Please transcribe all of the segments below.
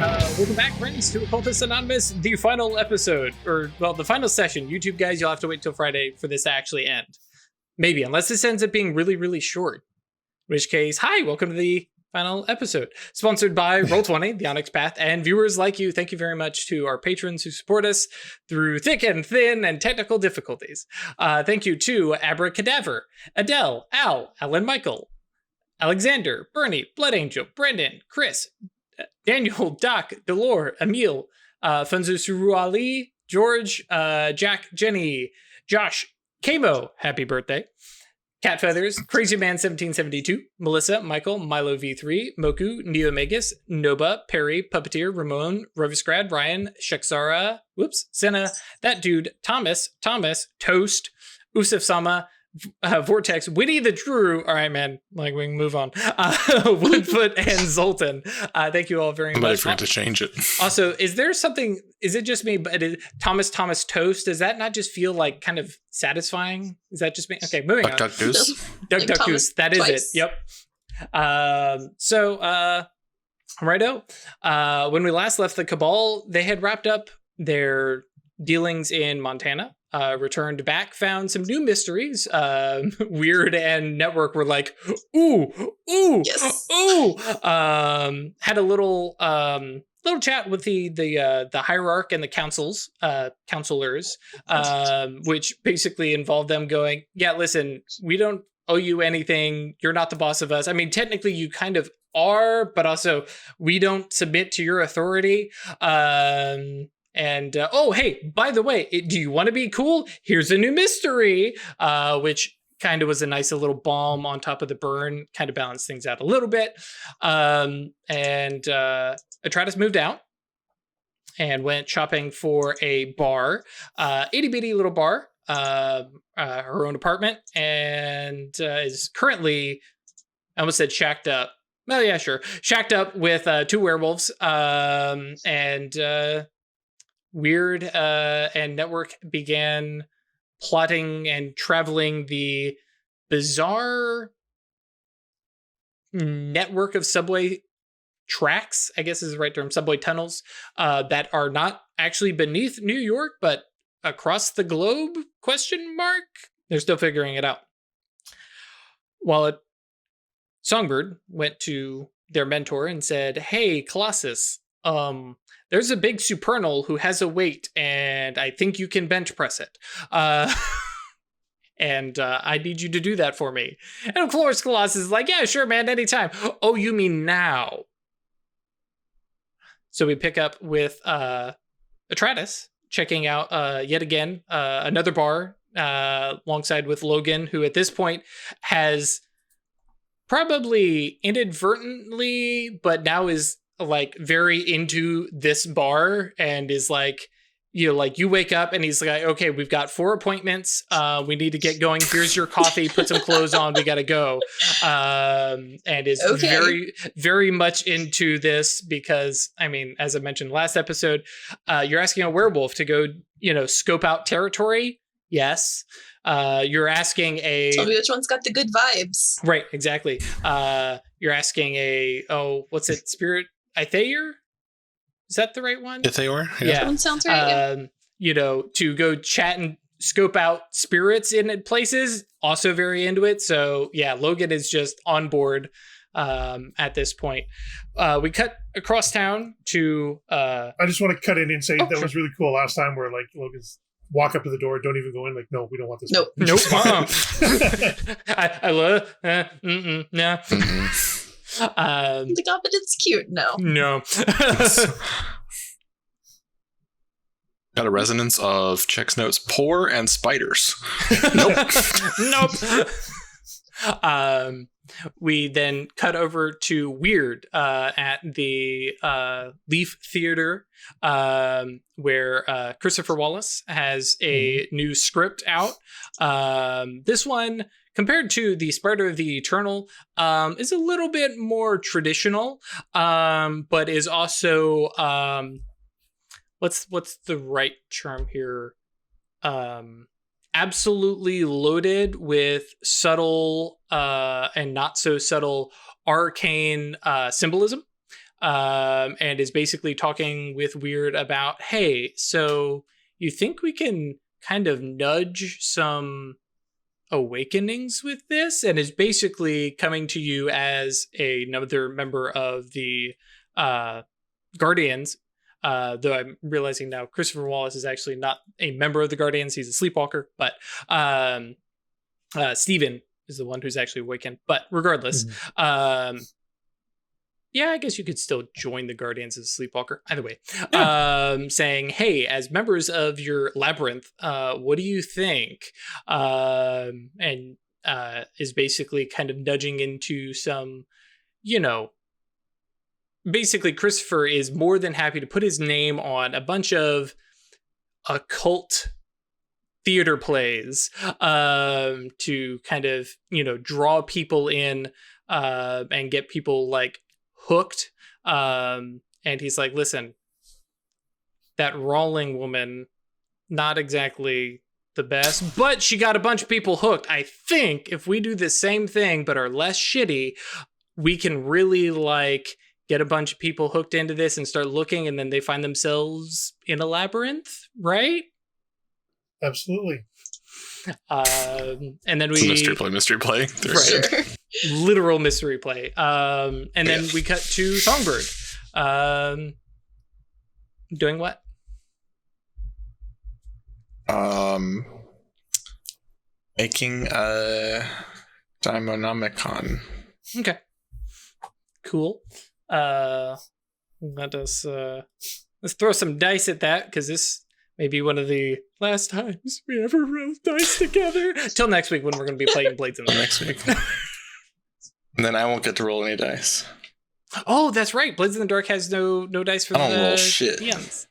Welcome back, friends, to Occultists Anonymous, the final episode, the final session. YouTube guys, you'll have to wait till Friday for this to actually end. Maybe, unless this ends up being really, really short. In which case, hi, welcome to the final episode. Sponsored by Roll20, the Onyx Path, and viewers like you. Thank you very much to our patrons who support us through thick and thin and technical difficulties. Thank you to Abracadaver, Adele, Al, Alan Michael, Alexander, Bernie, Blood Angel, Brendan, Chris, Daniel, Doc, Delore, Emil, Funzu Suruali, George, Jack, Jenny, Josh, Kamo, happy birthday, Cat Feathers, Crazy Man 1772, Melissa, Michael, Milo V3, Moku, Neomegus, Noba, Perry, Puppeteer, Ramon, Rovisgrad, Ryan, Shexara, Senna, That Dude, Thomas, Toast, Usef Sama, Vortex, Witty the Drew. All right, man. Like, we can move on. Woodfoot and Zoltan. Thank you all very much. I forgot to change it. Also, is there something? Is it just me? But Thomas Toast. Does that not just feel like kind of satisfying? Is that just me? Okay, moving on. Duck Goose. Duck Goose. That is twice. It. Yep. Righto. When we last left the Cabal, they had wrapped up their dealings in Montana. Returned back, found some new mysteries. Weird and Network were like, ooh, yes. Ooh. Had a little chat with the hierarch and the counselors, which basically involved them going, yeah, listen, we don't owe you anything. You're not the boss of us. I mean, technically you kind of are, but also we don't submit to your authority. Hey, by the way, do you want to be cool? Here's a new mystery, which kind of was a nice little balm on top of the burn, kind of balanced things out a little bit. Atratus moved out and went shopping for a bar, itty bitty little bar, her own apartment, and is currently, I almost said shacked up. Well, yeah, sure. Shacked up with 2 werewolves, Weird and Network began plotting and traveling the bizarre network of subway tracks, I guess is the right term, subway tunnels, that are not actually beneath New York, but across the globe, ? They're still figuring it out. While Songbird went to their mentor and said, hey, Colossus, there's a big supernal who has a weight, and I think you can bench press it. And I need you to do that for me. And of course, Colossus is like, yeah, sure, man, anytime. Oh, you mean now? So we pick up with Atratus, checking out yet again another bar alongside with Logan, who at this point has probably inadvertently, but now is like very into this bar and is like, you wake up and he's like, okay, we've got 4 appointments. We need to get going. Here's your coffee. Put some clothes on. We got to go. And is very, very much into this because, I mean, as I mentioned last episode, you're asking a werewolf to go, scope out territory. Yes. You're asking tell me which one's got the good vibes. Right. Exactly. You're asking what's it? Spirit Ithayer? Is that the right one? Ithayer? Yeah. That one sounds right. To go chat and scope out spirits in places, also very into it. So yeah, Logan is just on board at this point. We cut across town to I just want to cut in and say that was really cool last time where like Logan's walk up to the door, don't even go in, like, no, we don't want this. Nope. I love no. But it's cute. No. Got a resonance of checks notes poor and spiders. Nope. We then cut over to Weird at the Leaf Theater, where Christopher Wallace has a new script out. This one, compared to the Spider of the Eternal, is a little bit more traditional, but is also what's the right term here? Absolutely loaded with subtle and not so subtle arcane symbolism. and is basically talking with Weird about, hey, so you think we can kind of nudge some awakenings with this? And is basically coming to you as another member of the Guardians, though I'm realizing now Christopher Wallace is actually not a member of the Guardians, he's a sleepwalker, but Steven is the one who's actually awakened. But regardless, yeah, I guess you could still join the Guardians as a sleepwalker. Either way, saying, hey, as members of your labyrinth, what do you think? And is basically kind of nudging into some, basically Christopher is more than happy to put his name on a bunch of occult theater plays to kind of, draw people in and get people like hooked. And he's like, listen, that Rawling woman, not exactly the best, but she got a bunch of people hooked. I think if we do the same thing but are less shitty, we can really like get a bunch of people hooked into this and start looking, and then they find themselves in a labyrinth, right? Absolutely. And then we mystery play. Sure. Literal mystery play. And then we cut to Songbird. Doing what? Making a Daimonomicon. Okay. Cool. Let's throw some dice at that, because this may be one of the last times we ever roll dice together. Till next week when we're going to be playing Blades in the next week. And then I won't get to roll any dice. Oh, that's right. Blades in the Dark has no dice for I don't roll shit. DMs.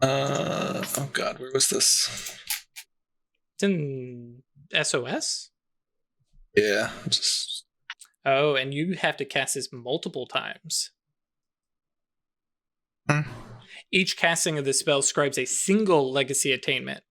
Oh god, where was this? It's in SOS? Yeah. Oh, and you have to cast this multiple times. Each casting of the spell scribes a single legacy attainment.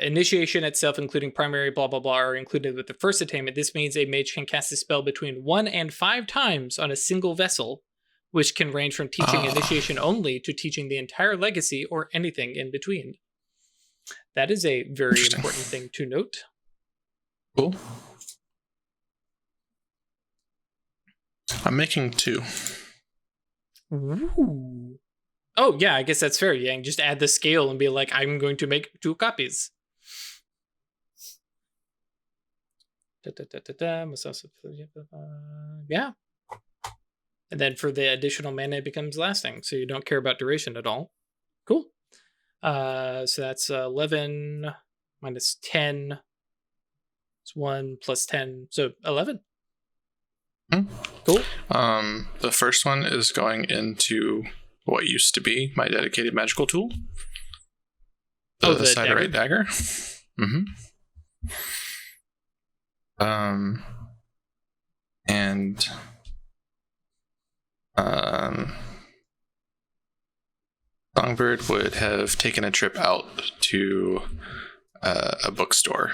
Initiation itself, including primary blah blah blah, are included with the first attainment. This means a mage can cast the spell between 1 and 5 times on a single vessel, which can range from teaching initiation only to teaching the entire legacy or anything in between. That is a very important thing to note. Cool. I'm making 2. Ooh. Oh, yeah, I guess that's fair. Yeah, just add the scale and be like, I'm going to make 2 copies. Yeah. And then for the additional mana, it becomes lasting, so you don't care about duration at all. Cool. So that's 11 minus 10. It's 1 plus 10, so 11. Cool. The first one is going into what used to be my dedicated magical tool. The Siderite dagger. Mm-hmm. And Songbird would have taken a trip out to a bookstore.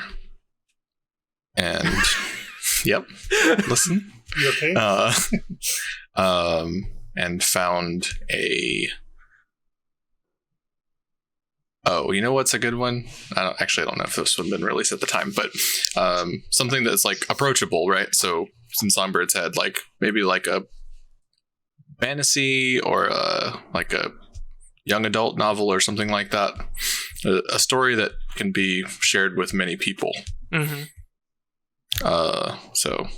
And yep, listen. You okay? And found a. Oh, you know what's a good one? I don't know if this would have been released at the time, but something that's like approachable, right? So since Songbirds had like maybe like a fantasy or like a young adult novel or something like that, a story that can be shared with many people. Mm-hmm. So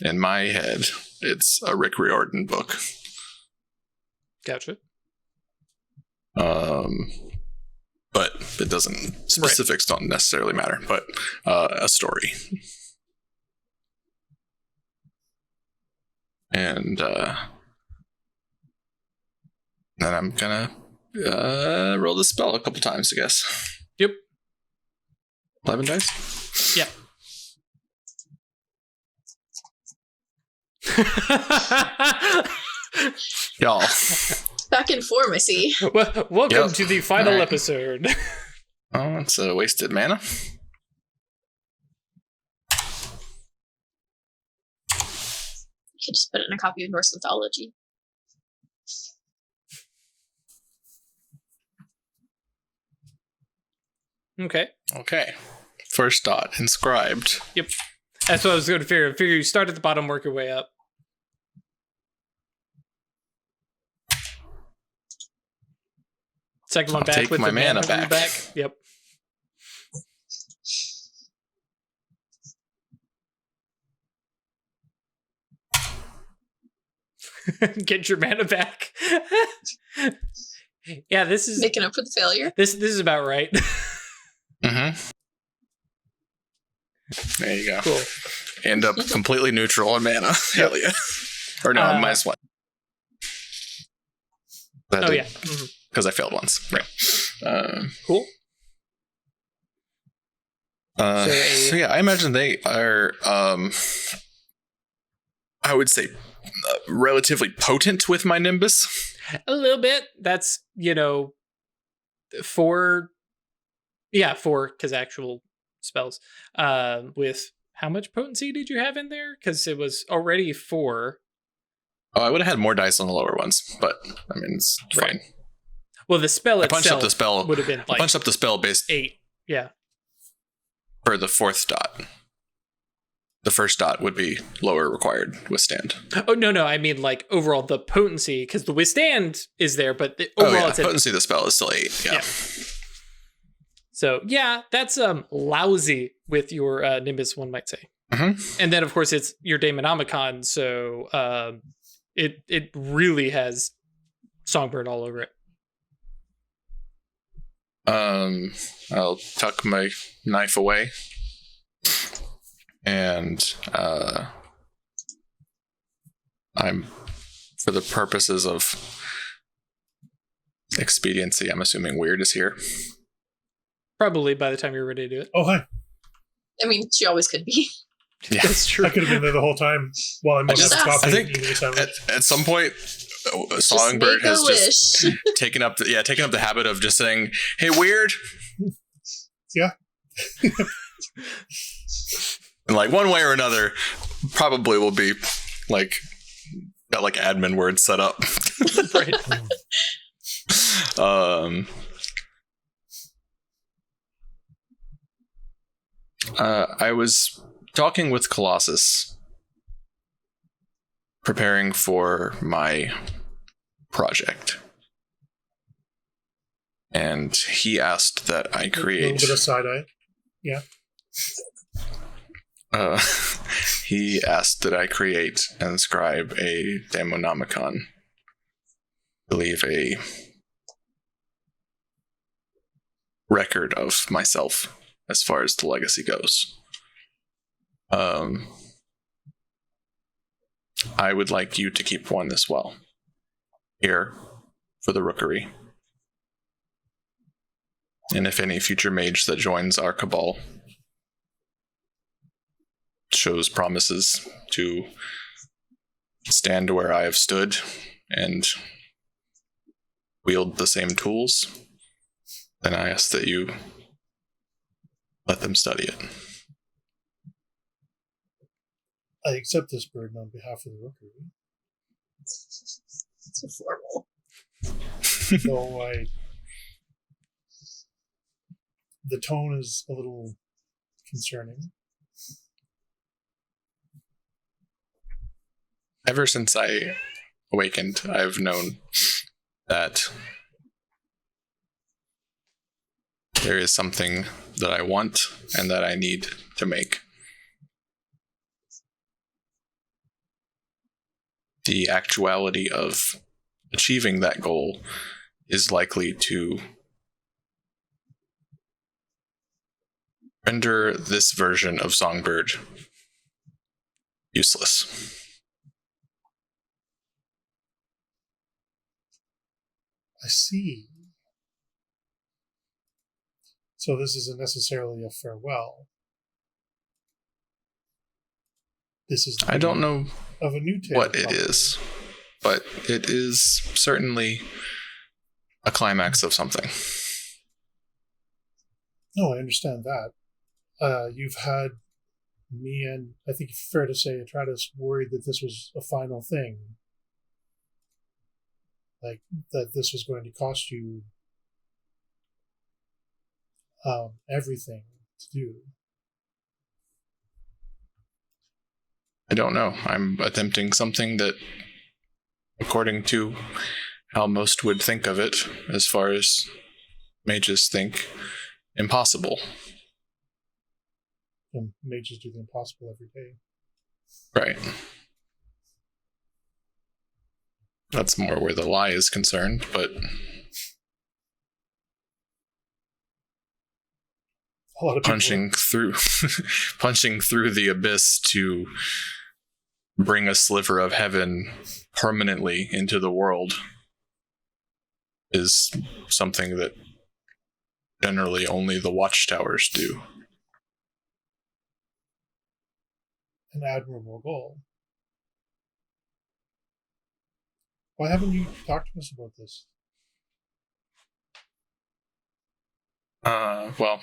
in my head, it's a Rick Riordan book. Gotcha. But it doesn't, specifics don't necessarily matter, but a story. And then I'm gonna roll the spell a couple times, I guess. Yep. 11 dice? Yep. Y'all. Back in form, I see. Well, welcome to the final episode. Oh, it's a wasted mana. could just put it in a copy of Norse mythology. Okay. Okay. First dot, inscribed. Yep. That's what I was going to figure. I figure you start at the bottom, work your way up. Second one I'll back take with my the mana back. Yep. Get your mana back. Yeah, this is Making up for the failure. This is about right. Mm-hmm. There you go. Cool. End up completely neutral on mana. Hell yeah. Or no, -1. Oh, yeah. Because I failed once. Right. Cool. So yeah, I imagine they are, I would say, relatively potent with my Nimbus. A little bit. That's, 4, because actual spells. With how much potency did you have in there? Because it was already 4. Oh, I would have had more dice on the lower ones, but I mean, it's fine. Well, the spell I punched itself up the spell. would have been like punched up the spell based 8. Yeah. For the 4th dot. The first dot would be lower required withstand. Oh, no. I mean, like, overall, the potency, because the withstand is there, but the overall, it's potency of the spell is still 8. Yeah. So, yeah, that's lousy with your Nimbus, one might say. Mm-hmm. And then, of course, it's your Daemonomicon, so it really has Songbird all over it. I'll tuck my knife away. And I'm, for the purposes of expediency, I'm assuming Weird is here. Probably by the time you're ready to do it. Oh, hi. I mean, she always could be. Yeah, that's true. I could have been there the whole time while I'm just having coffee. I think eating a sandwich. at some point, Songbird has just just taken up the habit of just saying, "Hey, Weird." Yeah. And like one way or another, probably will be like got like admin words set up. Right. I was talking with Colossus, preparing for my project, and he asked that I create A little bit of side eye. Yeah. He asked that I create and inscribe a Daemonomicon. I believe a record of myself as far as the legacy goes. I would like you to keep one as well. Here for the Rookery. And if any future mage that joins our cabal shows promises to stand where I have stood and wield the same tools, then I ask that you let them study it. I accept this burden on behalf of the Rookery. So formal. Though the tone is a little concerning. Ever since I awakened, I've known that there is something that I want and that I need to make. The actuality of achieving that goal is likely to render this version of Songbird useless. I see. So this isn't necessarily a farewell. This is I don't know of a new tale what it is, but it is certainly a climax of something. No, I understand that. You've had me and I think it's fair to say Atratus worried that this was a final thing. Like, that this was going to cost you everything to do. I don't know. I'm attempting something that, according to how most would think of it, as far as mages think, impossible. And mages do the impossible every day. Right. That's more where the lie is concerned, but A lot of people punching through the abyss to bring a sliver of heaven permanently into the world is something that generally only the watchtowers do. an admirable goal. Why haven't you talked to us about this? Well,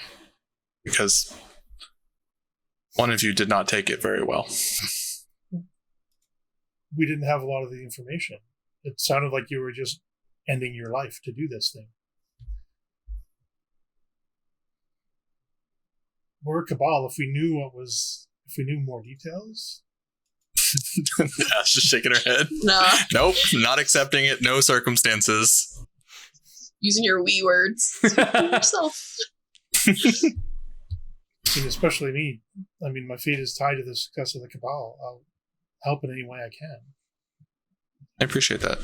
because one of you did not take it very well. We didn't have a lot of the information. It sounded like you were just ending your life to do this thing. We're a cabal. If we knew more details. Ash just shaking her head. Nah. Nope, not accepting it. No circumstances. Using your wee words. Speak for yourself. I mean, especially me. I mean, my fate is tied to the success of the cabal. I'll help in any way I can. I appreciate that.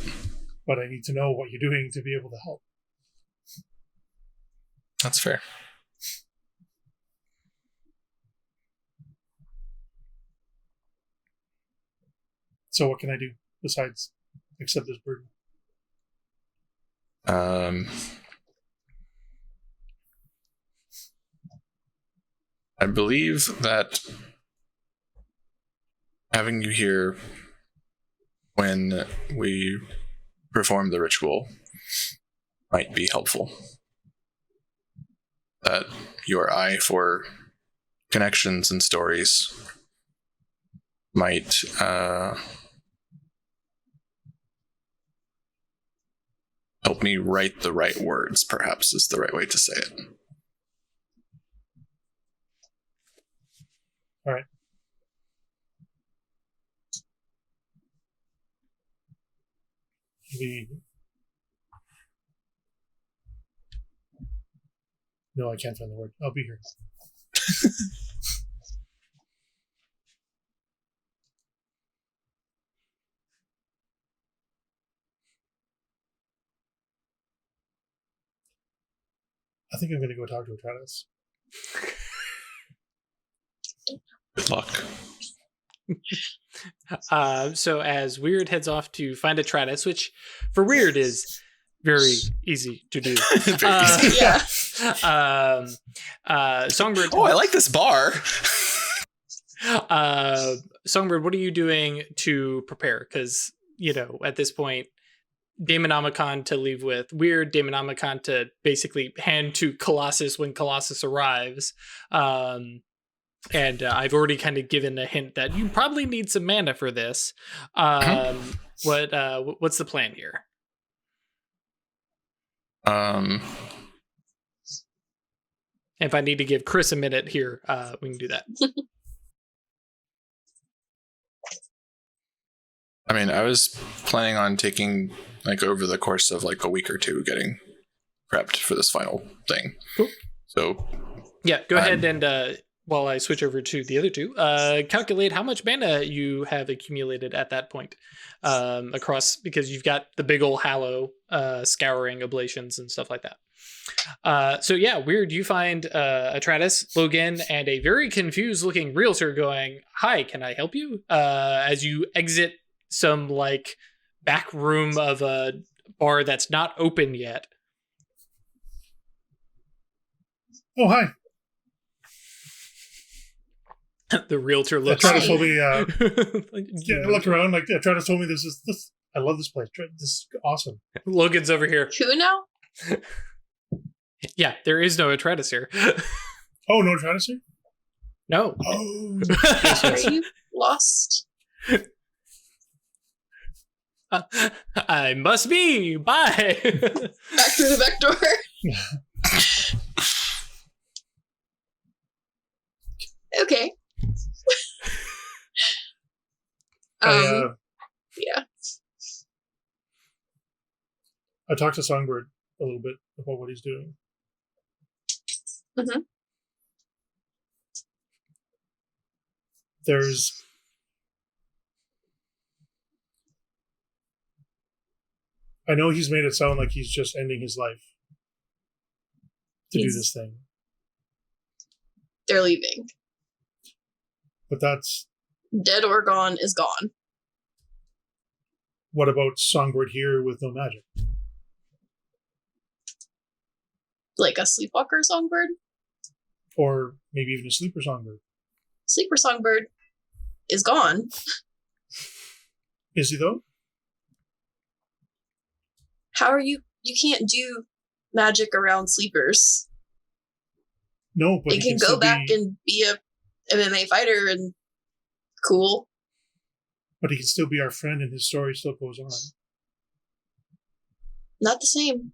But I need to know what you're doing to be able to help. That's fair. So what can I do besides accept this burden? I believe that having you here when we perform the ritual might be helpful. That your eye for connections and stories might help me write the right words, perhaps is the right way to say it. All right. No, I can't find the word. I'll be here. I think I'm going to go talk to Atratus. Good luck. So as Weird heads off to find Atratus, which for Weird is very easy to do. Very easy. Yeah. Songbird. Oh, I like this bar. Songbird, what are you doing to prepare? Because, at this point, Daemonomicon to leave with Weird, Daemonomicon to basically hand to Colossus when Colossus arrives. And I've already kind of given a hint that you probably need some mana for this. What's the plan here? If I need to give Chris a minute here, we can do that. I mean, I was planning on taking over the course of a week or two getting prepped for this final thing. Cool. So yeah, go ahead and while I switch over to the other two, calculate how much mana you have accumulated at that point across, because you've got the big old hallow scouring oblations and stuff like that. So yeah, Weird, you find Atratus, Logan, and a very confused looking realtor going, "Hi, can I help you?" As you exit some back room of a bar that's not open yet. Oh, hi. The realtor looks. Atratus told me. I looked around. Atratus told me this. I love this place. This is awesome. Logan's over here. Who now? Yeah, there is no Atratus here. Oh, no Atratus here? No. Oh, Are you lost? I must be. Bye. Back through the back door. Okay. Yeah. I talked to Songbird a little bit about what he's doing. Mm-hmm. I know he's made it sound like he's just ending his life to do this thing. They're leaving. But that's... Dead or gone is gone. What about Songbird here with no magic? Like a sleepwalker songbird? Or maybe even a sleeper Songbird. Sleeper songbird is gone. Is he though? How are you? You can't do magic around sleepers. No, but it can go back and be a MMA fighter and cool. But he can still be our friend and his story still goes on. Not the same.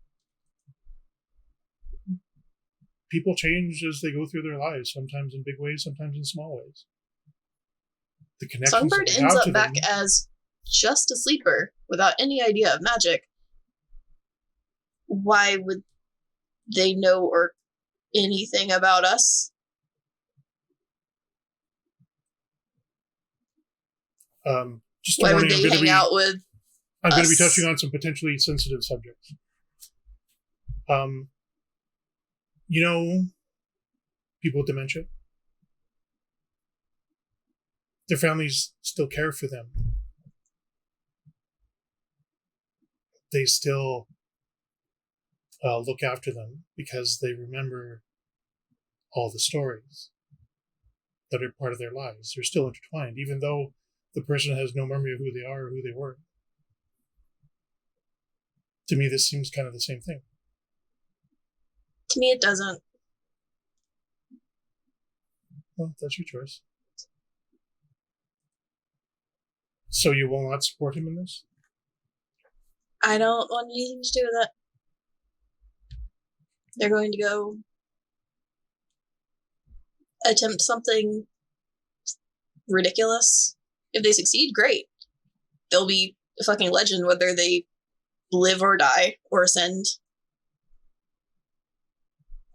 People change as they go through their lives, sometimes in big ways, sometimes in small ways. The connections Songbird that we ends have up to back them, as just a sleeper without any idea of magic. Why would they know or anything about us? just a Why warning, would they hang out with I'm going to be us? touching on some potentially sensitive subjects. You know, people with dementia, their families still care for them. They still look after them because they remember all the stories that are part of their lives. They're still intertwined, even though the person has no memory of who they are or who they were. To me, this seems kind of the same thing. To me, it doesn't. Well, that's your choice. So you will not support him in this? I don't want anything to do with it. They're going to go attempt something ridiculous. If they succeed, great. They'll be a fucking legend whether they live or die or ascend.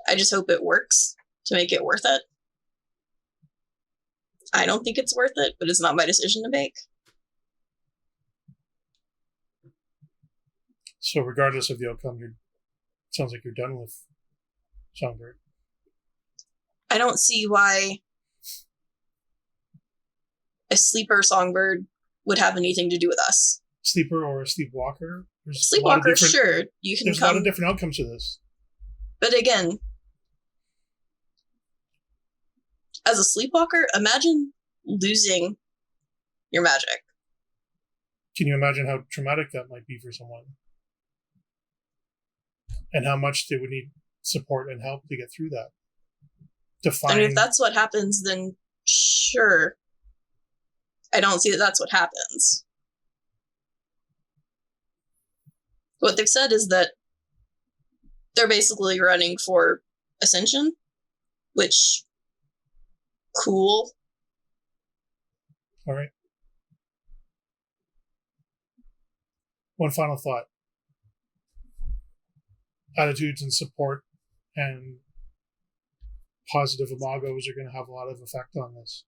I just hope it works to make it worth it. I don't think it's worth it, but it's not my decision to make. So regardless of the outcome, it sounds like you're done with Songbird. I don't see why a sleeper songbird would have anything to do with us. Sleeper or a sleepwalker? Sleepwalker, sure. You can There's a lot of different outcomes to this. But again, as a sleepwalker, imagine losing your magic. Can you imagine how traumatic that might be for someone? And how much they would need support and help to get through that. And if that's what happens, then sure. I don't see that that's what happens. What they've said is that they're basically running for ascension, which, cool. All right. One final thought. Attitudes and support and positive imagos are going to have a lot of effect on this.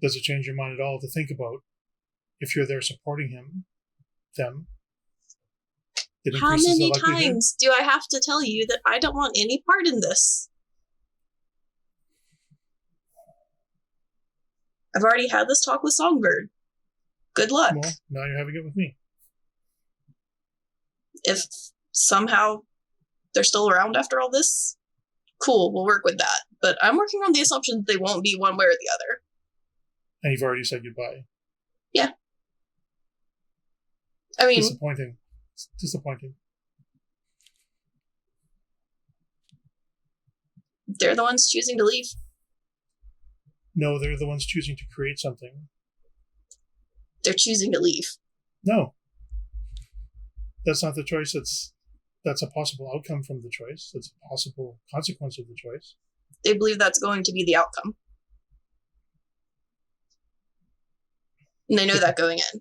Does it change your mind at all to think about if you're there supporting them? How many times do I have to tell you that I don't want any part in this? I've already had this talk with Songbird. Good luck. Well, now you're having it with me. If somehow they're still around after all this, cool, we'll work with that. But I'm working on the assumption that they won't be one way or the other. And you've already said goodbye. Yeah. I mean... Disappointing. It's disappointing. They're the ones choosing to leave. No, they're the ones choosing to create something. They're choosing to leave. No. That's not the choice. That's a possible outcome from the choice. That's a possible consequence of the choice. They believe that's going to be the outcome. And they know that going in.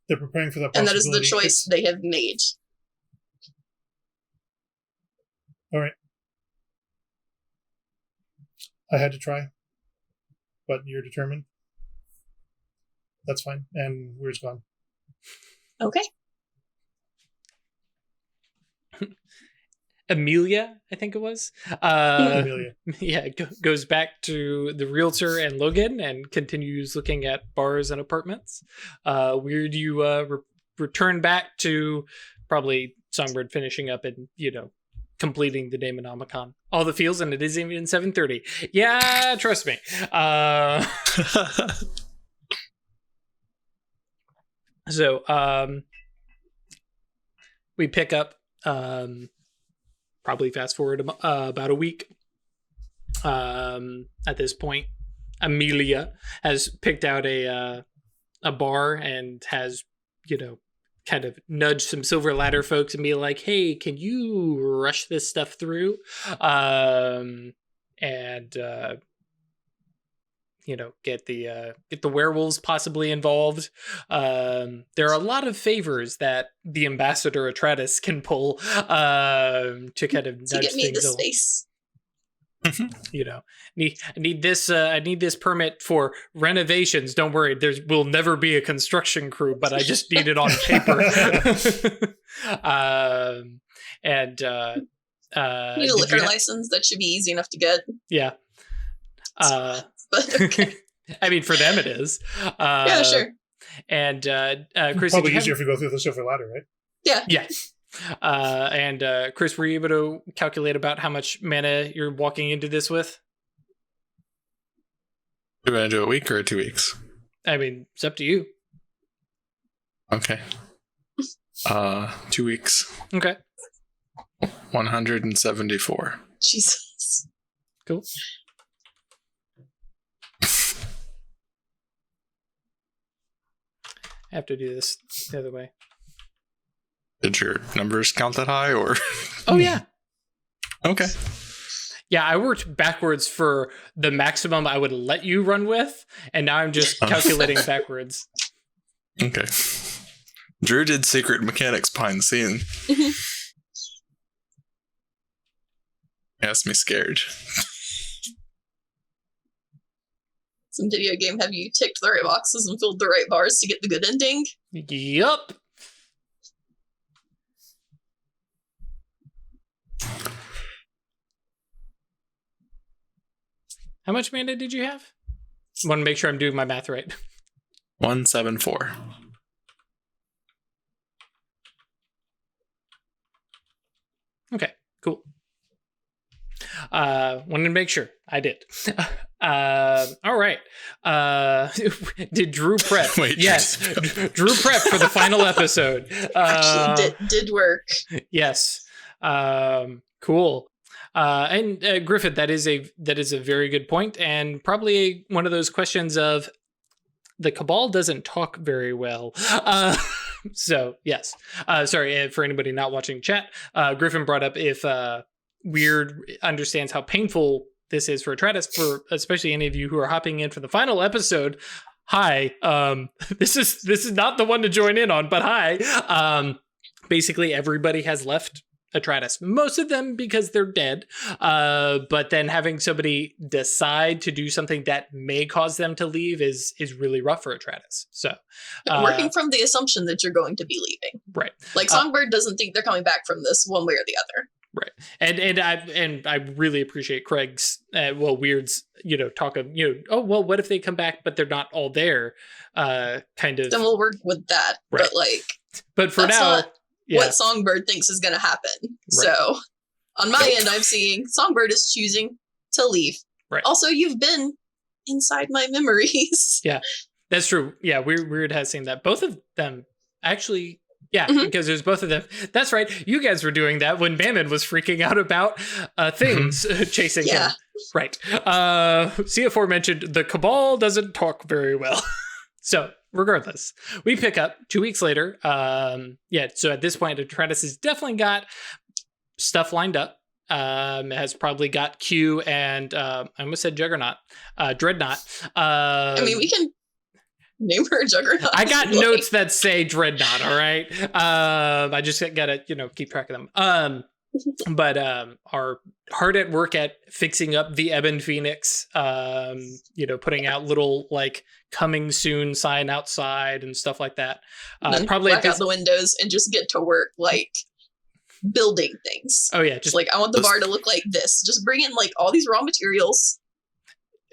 They're preparing for that And possibility. that is the choice they have made. All right. I had to try, but you're determined. That's fine. And Weird's gone. Okay. Amelia, I think it was. Amelia. Yeah, goes back to the realtor and Logan and continues looking at bars and apartments. Weird, you return back to probably Songbird finishing up and, completing the Daemonomicon. All the feels, and it is even 7:30. Yeah, trust me. So, we pick up, probably fast forward about a week. At this point, Amelia has picked out a bar and has, kind of nudge some Silver Ladder folks and be like, hey, can you rush this stuff through? Get the werewolves possibly involved. There are a lot of favors that the Ambassador Atratus can pull to kind of nudge to get me things the along. space. I need this permit for renovations. Don't worry, there will never be a construction crew, but I just need it on paper. Need a liquor license. That should be easy enough to get. Yeah. But okay. I mean, for them it is. Yeah, sure. And Chris, Probably easier if you go through the Silver Ladder, right? Yeah. Yeah. Chris, were you able to calculate about how much mana you're walking into this with? You want to do a week or 2 weeks? I mean, it's up to you. Okay. 2 weeks. Okay. 174. Jesus. Cool. I have to do this the other way. Did your numbers count that high, or? Oh, yeah. Okay. Yeah, I worked backwards for the maximum I would let you run with, and now I'm just calculating backwards. Okay. Drew did secret mechanics behind the scene. Has me scared. Some video game have you ticked the right boxes and filled the right bars to get the good ending? Yup. How much mana did you have? I want to make sure I'm doing my math right. 174. Okay, cool. Wanted to make sure I did. All right. Did Drew prep? Wait, yes, Drew prep for the final episode. Actually, did work. Yes. Cool. And Griffith, that is a very good point, and probably one of those questions of the Cabal doesn't talk very well. So yes. Sorry for anybody not watching chat. Griffin brought up if Weird understands how painful this is for Atratus, for especially any of you who are hopping in for the final episode. Hi, this is not the one to join in on, but hi. Basically, everybody has left Atratus. Most of them because they're dead. But then having somebody decide to do something that may cause them to leave is really rough for Atratus. So working from the assumption that you're going to be leaving. Right. Like Songbird doesn't think they're coming back from this one way or the other. Right. And I really appreciate Craig's Weird's, talk of, oh, well, what if they come back but they're not all there? Kind of. Then we'll work with that. Right. But for now, what Songbird thinks is going to happen. Right. So on my end, I'm seeing Songbird is choosing to leave. Right. Also, you've been inside my memories. Yeah, that's true. Yeah, Weird has seen that. Both of them actually. Yeah, because there's both of them. That's right. You guys were doing that when Mammon was freaking out about things chasing him. Right. See aforementioned, the Cabal doesn't talk very well. So, regardless, we pick up 2 weeks later. So at this point, Atreides has definitely got stuff lined up. Has probably got Q and I almost said Juggernaut, Dreadnought. I mean, we can name her Juggernaut. I got notes that say Dreadnought. All right. I just gotta keep track of them. But are hard at work at fixing up the Ebon Phoenix. Putting out little like coming soon sign outside and stuff like that. Probably black out the windows and just get to work like building things. Oh yeah, just like I want the bar to look like this. Just bring in like all these raw materials.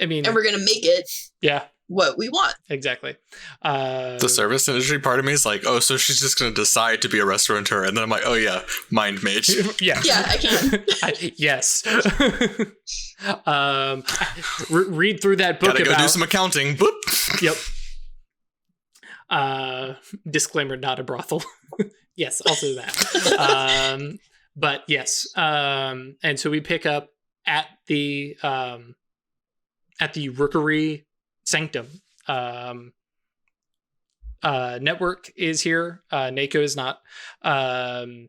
I mean, and we're gonna make it. Yeah. What we want. Exactly. The service industry part of me is like, oh, so she's just going to decide to be a restaurateur. And then I'm like, oh, yeah, mind mage. Yeah, I can. Yes. Read through that book. Gotta go do some accounting. Boop. Yep. Disclaimer, not a brothel. Yes, also that. But yes. And so we pick up at the Rookery Sanctum. Network is here. Nako is not. And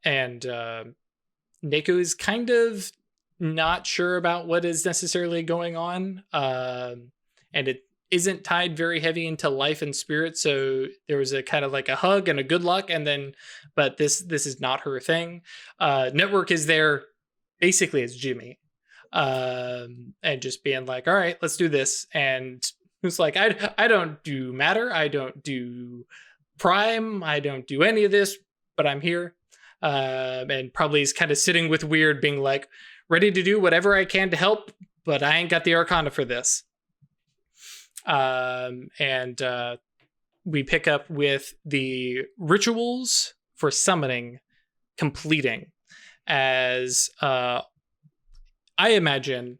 Nako is kind of not sure about what is necessarily going on. And it isn't tied very heavy into life and spirit. So there was a kind of like a hug and a good luck. And then, but this is not her thing. Network is there basically as Jimmy. And just being like, all right, let's do this. And it's like, I don't do matter. I don't do prime. I don't do any of this, but I'm here. And probably is kind of sitting with Weird being like, ready to do whatever I can to help, but I ain't got the Arcana for this. And we pick up with the rituals for summoning completing as, I imagine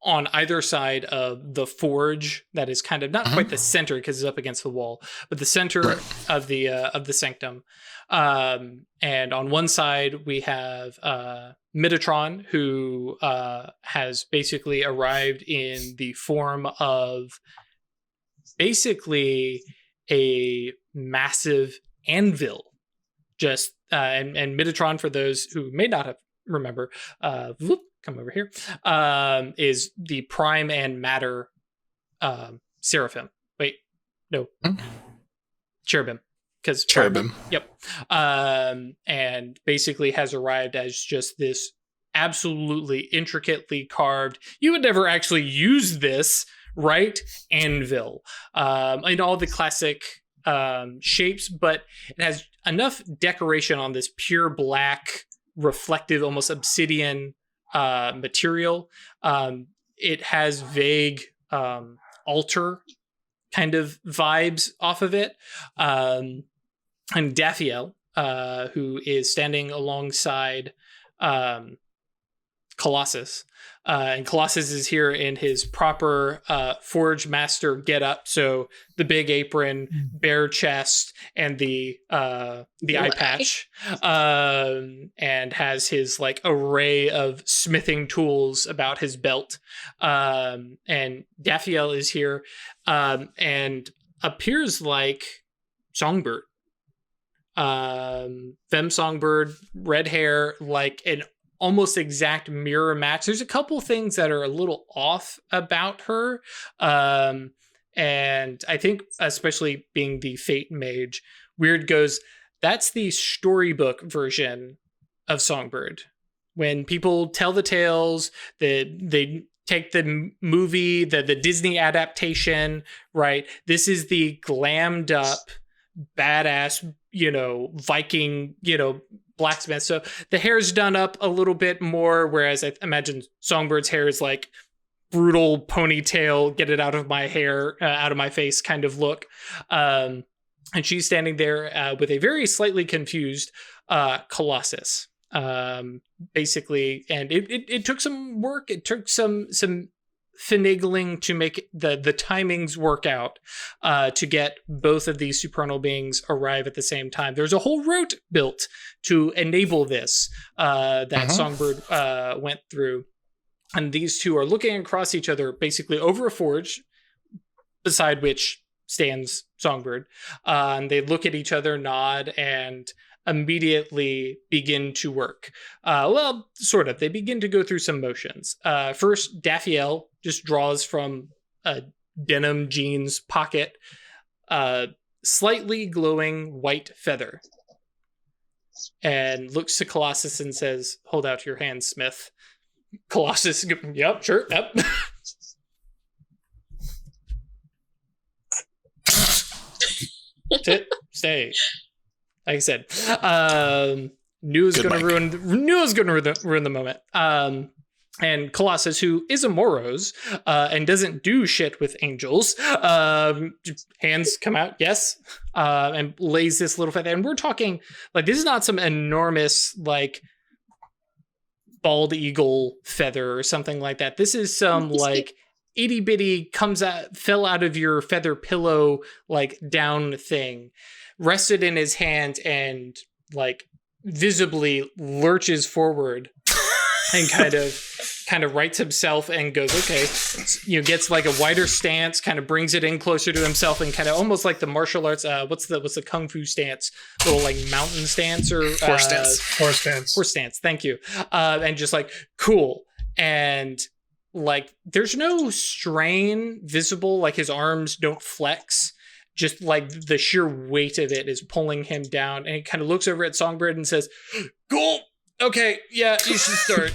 on either side of the forge that is kind of not quite the center because it's up against the wall, but the center of the sanctum. And on one side we have Metatron, who has basically arrived in the form of basically a massive anvil. Just and Metatron, for those who may not have remember, come over here, is the prime and matter seraphim. Wait, no, cherubim. Because cherubim. Yep. And basically has arrived as just this absolutely intricately carved. You would never actually use this, right? Anvil. In all the classic shapes, but it has enough decoration on this pure black, reflective, almost obsidian material. It has vague altar kind of vibes off of it. And Defy, who is standing alongside Colossus. And Colossus is here in his proper Forge Master getup. So the big apron, bare chest, and the eye patch, and has his like array of smithing tools about his belt. And Defy is here, and appears like Songbird. Femme Songbird, red hair, like an almost exact mirror match. There's a couple things that are a little off about her. And I think, especially being the Fate Mage, Weird goes, that's the storybook version of Songbird. When people tell the tales, they take the movie, the Disney adaptation, right? This is the glammed up, badass, Viking, blacksmith. So the hair's done up a little bit more, whereas I imagine Songbird's hair is like brutal ponytail, get it out of my hair, out of my face kind of look. And she's standing there with a very slightly confused Colossus. Basically, and it took some work. It took some finagling to make the timings work out to get both of these supernal beings arrive at the same time. There's a whole route built to enable this that Songbird went through. And these two are looking across each other, basically over a forge, beside which stands Songbird. And they look at each other, nod, and immediately begin to work. Well, sort of. They begin to go through some motions. First, Defy just draws from a denim jeans pocket a slightly glowing white feather and looks to Colossus and says, "Hold out your hand, Smith." Colossus, yep, sure, yep. Sit, stay. Like I said, knew it was going to ruin the moment. And Colossus, who is a Moros and doesn't do shit with angels, hands come out, yes, and lays this little feather. And we're talking like this is not some enormous like bald eagle feather or something like that. This is some like itty bitty fell out of your feather pillow like down thing, rested in his hand and like visibly lurches forward and kind of rights himself and goes, okay, gets like a wider stance, kind of brings it in closer to himself and kind of almost like the martial arts. What's the kung fu stance? Little like mountain stance or horse stance. Horse stance. Thank you. And just like cool. And like there's no strain visible. Like his arms don't flex. Just like the sheer weight of it is pulling him down. And he kind of looks over at Songbird and says, cool. Okay, yeah, you should start.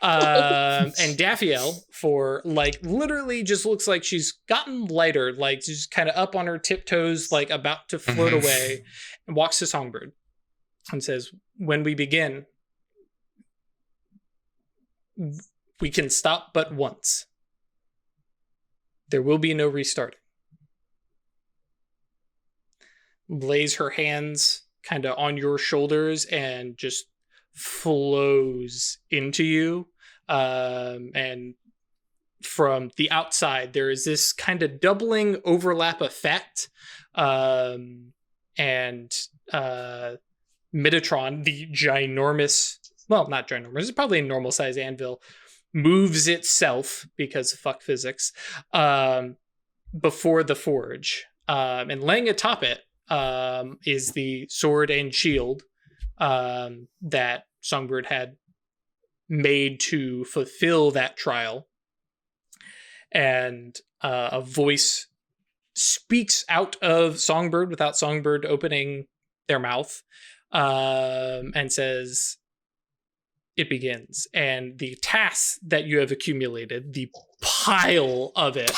And Defy, for like literally just looks like she's gotten lighter, like she's kind of up on her tiptoes, like about to float away, and walks to Songbird and says, when we begin, we can stop but once. There will be no restarting. Lays her hands kind of on your shoulders and just flows into you. And from the outside, there is this kind of doubling overlap effect. And Metatron, the ginormous, well, not ginormous, it's probably a normal size anvil, moves itself, because fuck physics, before the forge. And laying atop it is the sword and shield that Songbird had made to fulfill that trial. And a voice speaks out of Songbird without Songbird opening their mouth, and says, it begins. And the tasks that you have accumulated, the piles of it,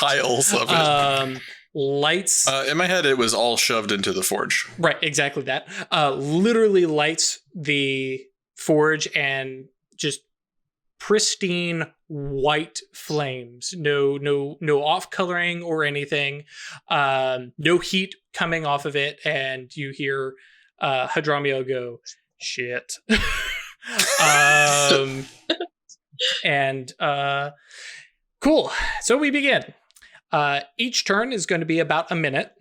lights. In my head, it was all shoved into the forge. Right, exactly that. Literally lights the forge and just pristine white flames. No off coloring or anything. No heat coming off of it, and you hear Hadramio go, shit. Cool. So we begin. Each turn is going to be about a minute.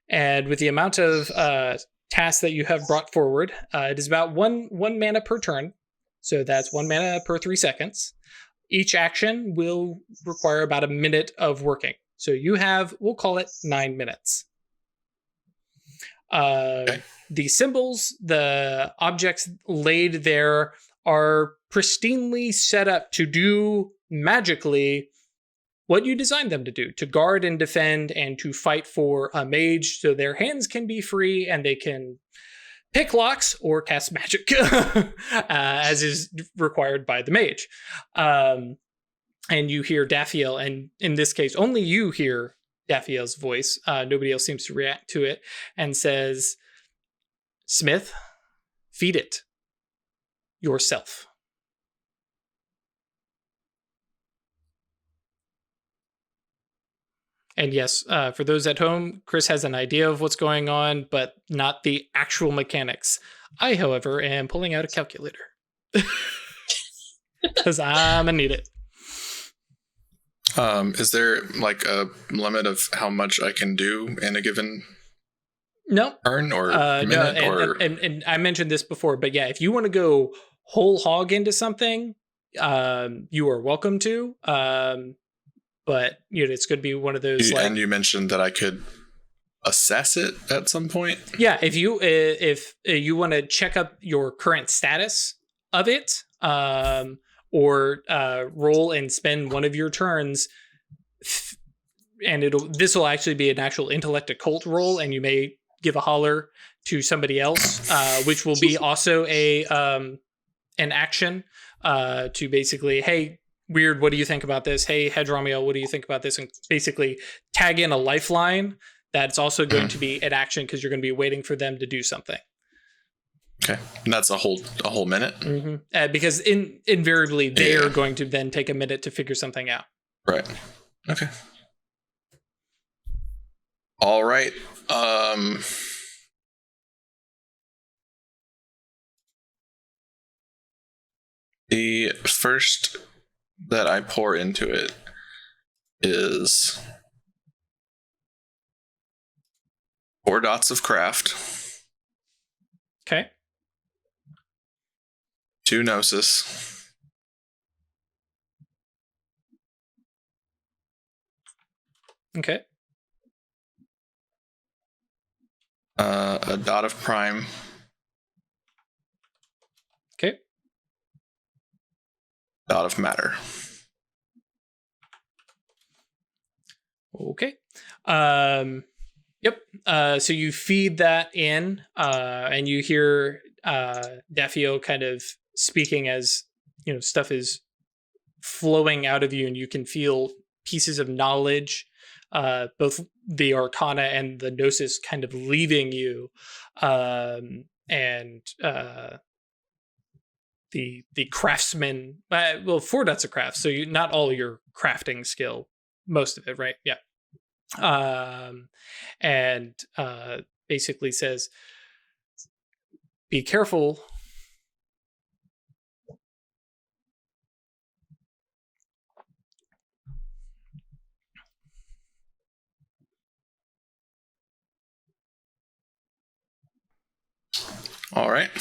And with the amount of tasks that you have brought forward, it is about one mana per turn. So that's 1 mana per 3 seconds. Each action will require about a minute of working. So you have, we'll call it 9 minutes. Okay. The symbols, the objects laid there are pristinely set up to do magically what you designed them to do, to guard and defend and to fight for a mage so their hands can be free and they can pick locks or cast magic as is required by the mage. And you hear Defy, and in this case, only you hear Defy's voice. Nobody else seems to react to it, and says, Smith, feed it yourself. And yes, for those at home, Chris has an idea of what's going on, but not the actual mechanics. I, however, am pulling out a calculator. Because I'm going to need it. Is there like a limit of how much I can do in a given No. turn or minute? No, and I mentioned this before, but yeah, if you want to go whole hog into something, you are welcome to. But it's going to be one of those. And you mentioned that I could assess it at some point. Yeah, if you want to check up your current status of it, or roll and spend one of your turns, and this will actually be an actual intellect occult roll, and you may give a holler to somebody else, which will be also an action to basically, hey, Weird, what do you think about this? Hey, Hedromiel, what do you think about this? And basically tag in a lifeline that's also going to be an action because you're going to be waiting for them to do something. Okay, and that's a whole minute? Mm-hmm. Because invariably they are going to then take a minute to figure something out. Right. Okay. All right. The first that I pour into it is 4 dots of craft. Okay. 2 gnosis. Okay. A dot of prime. Okay. Dot of matter. Okay. Yep. So you feed that in, and you hear Defy kind of speaking as stuff is flowing out of you, and you can feel pieces of knowledge, both the Arcana and the Gnosis, kind of leaving you, and the craftsman. 4 dots of craft, so not all your crafting skill, most of it, right? Yeah. And basically says, be careful. All right.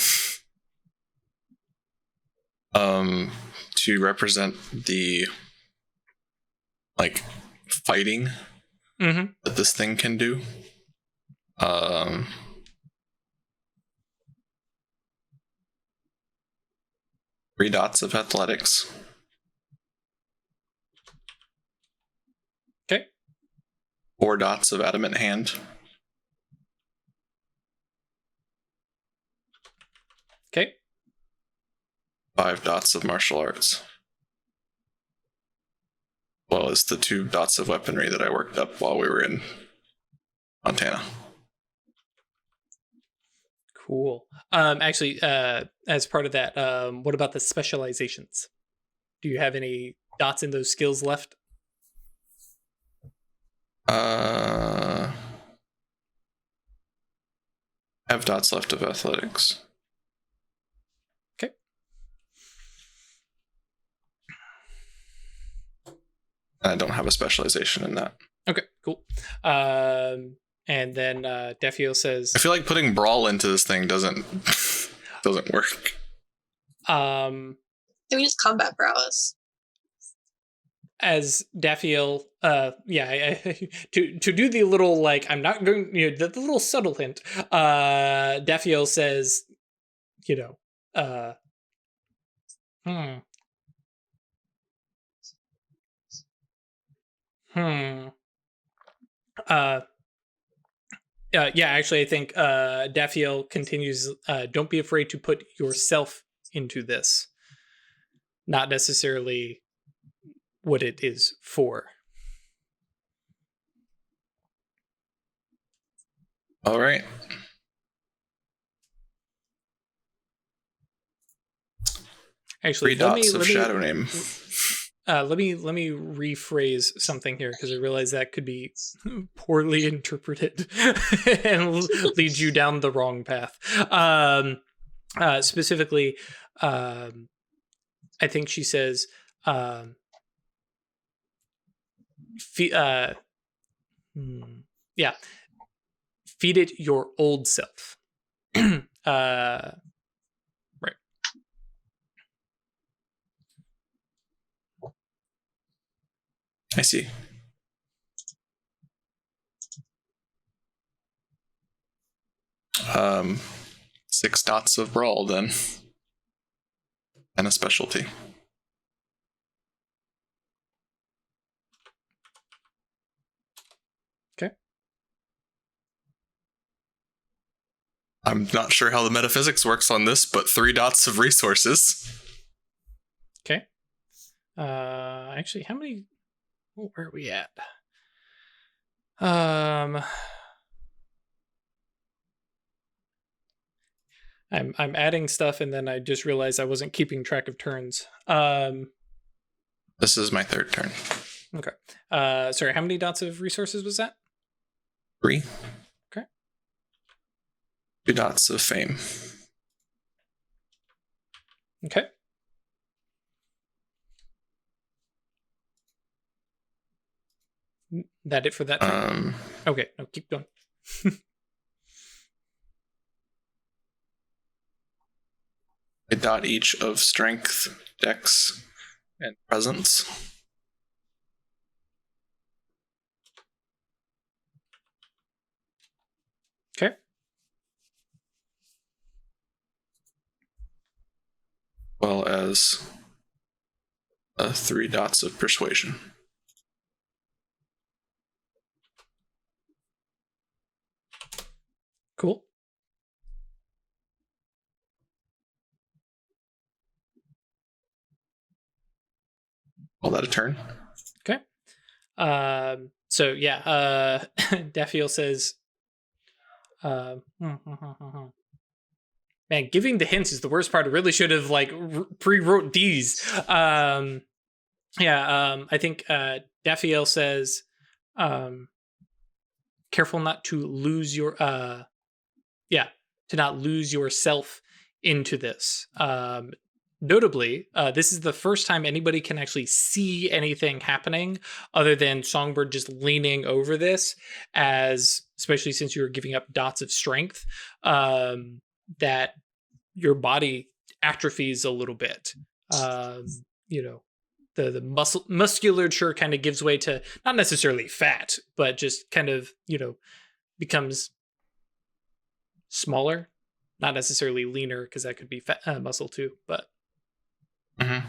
To represent the fighting that this thing can do. 3 dots of athletics. Okay. 4 dots of adamant hand. Okay. 5 dots of martial arts. Well as the 2 dots of weaponry that I worked up while we were in Montana. Cool. Actually, as part of that, what about the specializations? Do you have any dots in those skills left? I have dots left of athletics. Okay. I don't have a specialization in that. Okay, cool. And then Defy says, I feel like putting brawl into this thing doesn't work. Can we just combat prowess? As Defy, to do the little I'm not going, the little subtle hint. Defy says, actually, I think Defy continues, don't be afraid to put yourself into this. Not necessarily what it is for. All right. Actually, 3 dots of shadow name. Let me rephrase something here because I realize that could be poorly interpreted and lead you down the wrong path. Specifically, I think she says, yeah, feed it your old self. Right. I see. Um, 6 dots of brawl then, and a specialty. Okay. I'm not sure how the metaphysics works on this, but 3 dots of resources. Okay. Actually, how many? Oh, where are we at? I'm adding stuff, and then I just realized I wasn't keeping track of turns. This is my 3rd turn. Okay. Sorry, how many dots of resources was that? 3. Okay. 2 dots of fame. Okay. That it for that turn? Okay, no, keep going. A dot each of strength, dex, and presence. Okay. Well as 3 dots of persuasion. Cool. Call that a turn. Okay. So yeah, Defy says, man, giving the hints is the worst part. I really should have like pre-wrote these. I think Defy says, careful not to lose your to not lose yourself into this. Notably, this is the first time anybody can actually see anything happening other than Songbird just leaning over this, as especially since you're giving up dots of strength, that your body atrophies a little bit. The musculature kind of gives way to not necessarily fat, but just kind of, becomes smaller, not necessarily leaner, because that could be fat, muscle too, but. Mm-hmm.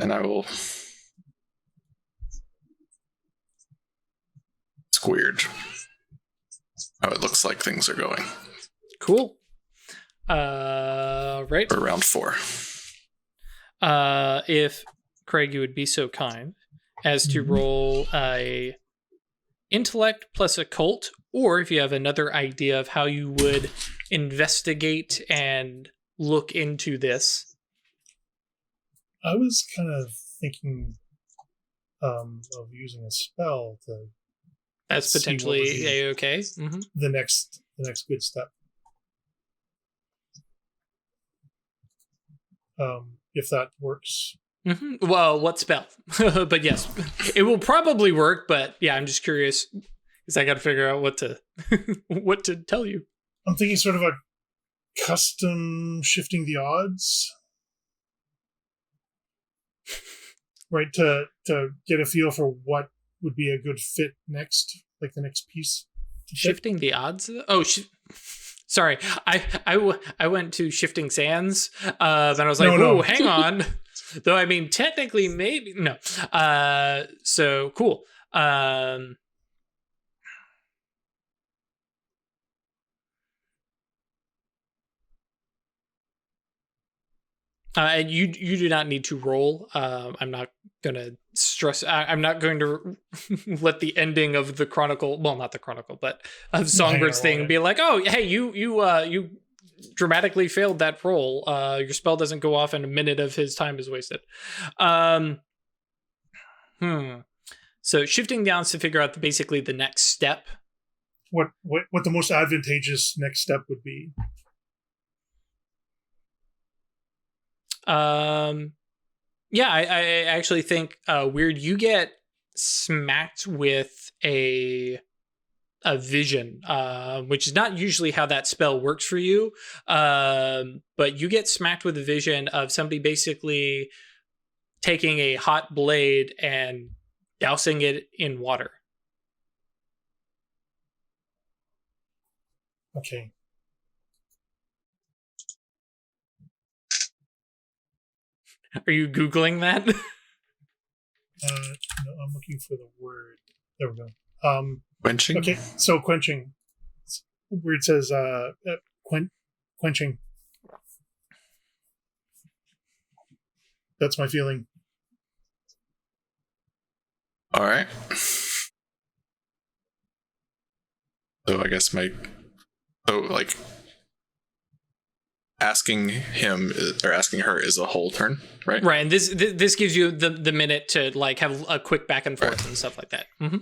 And I will. It's weird how it looks like things are going. Cool. Right. For round 4. If Craig, you would be so kind as to roll a intellect plus occult, or if you have another idea of how you would investigate and look into this. I was kind of thinking of using a spell to. That's potentially a-okay. Mm-hmm. The next good step. If that works. Mm-hmm. Well, what spell? But yes, it will probably work. But yeah, I'm just curious because I got to figure out what to what to tell you. I'm thinking sort of a custom shifting the odds, right? To get a feel for what would be a good fit next, like the next piece. Shifting the odds? Oh, sorry. I went to Shifting Sands, and I was like, "Oh, hang on." Though I mean, technically, maybe no. So cool. And you do not need to roll. I'm not gonna stress. I'm not going to let the ending of the chronicle. Well, not the chronicle, but of Songbird's thing be like, oh, hey, you dramatically failed that roll. Your spell doesn't go off, and a minute of his time is wasted. So shifting down to figure out basically the next step. What the most advantageous next step would be. Yeah, I actually think Weird, you get smacked with a vision, which is not usually how that spell works for you. But you get smacked with a vision of somebody basically taking a hot blade and dousing it in water. Okay. Are you Googling that? No, I'm looking for the word. There we go. Quenching? Okay, so quenching. Where it says quenching. That's my feeling. All right. So I guess asking him or asking her is a whole turn, right? Right, and this gives you the minute to like have a quick back and forth and stuff like that. Mm-hmm.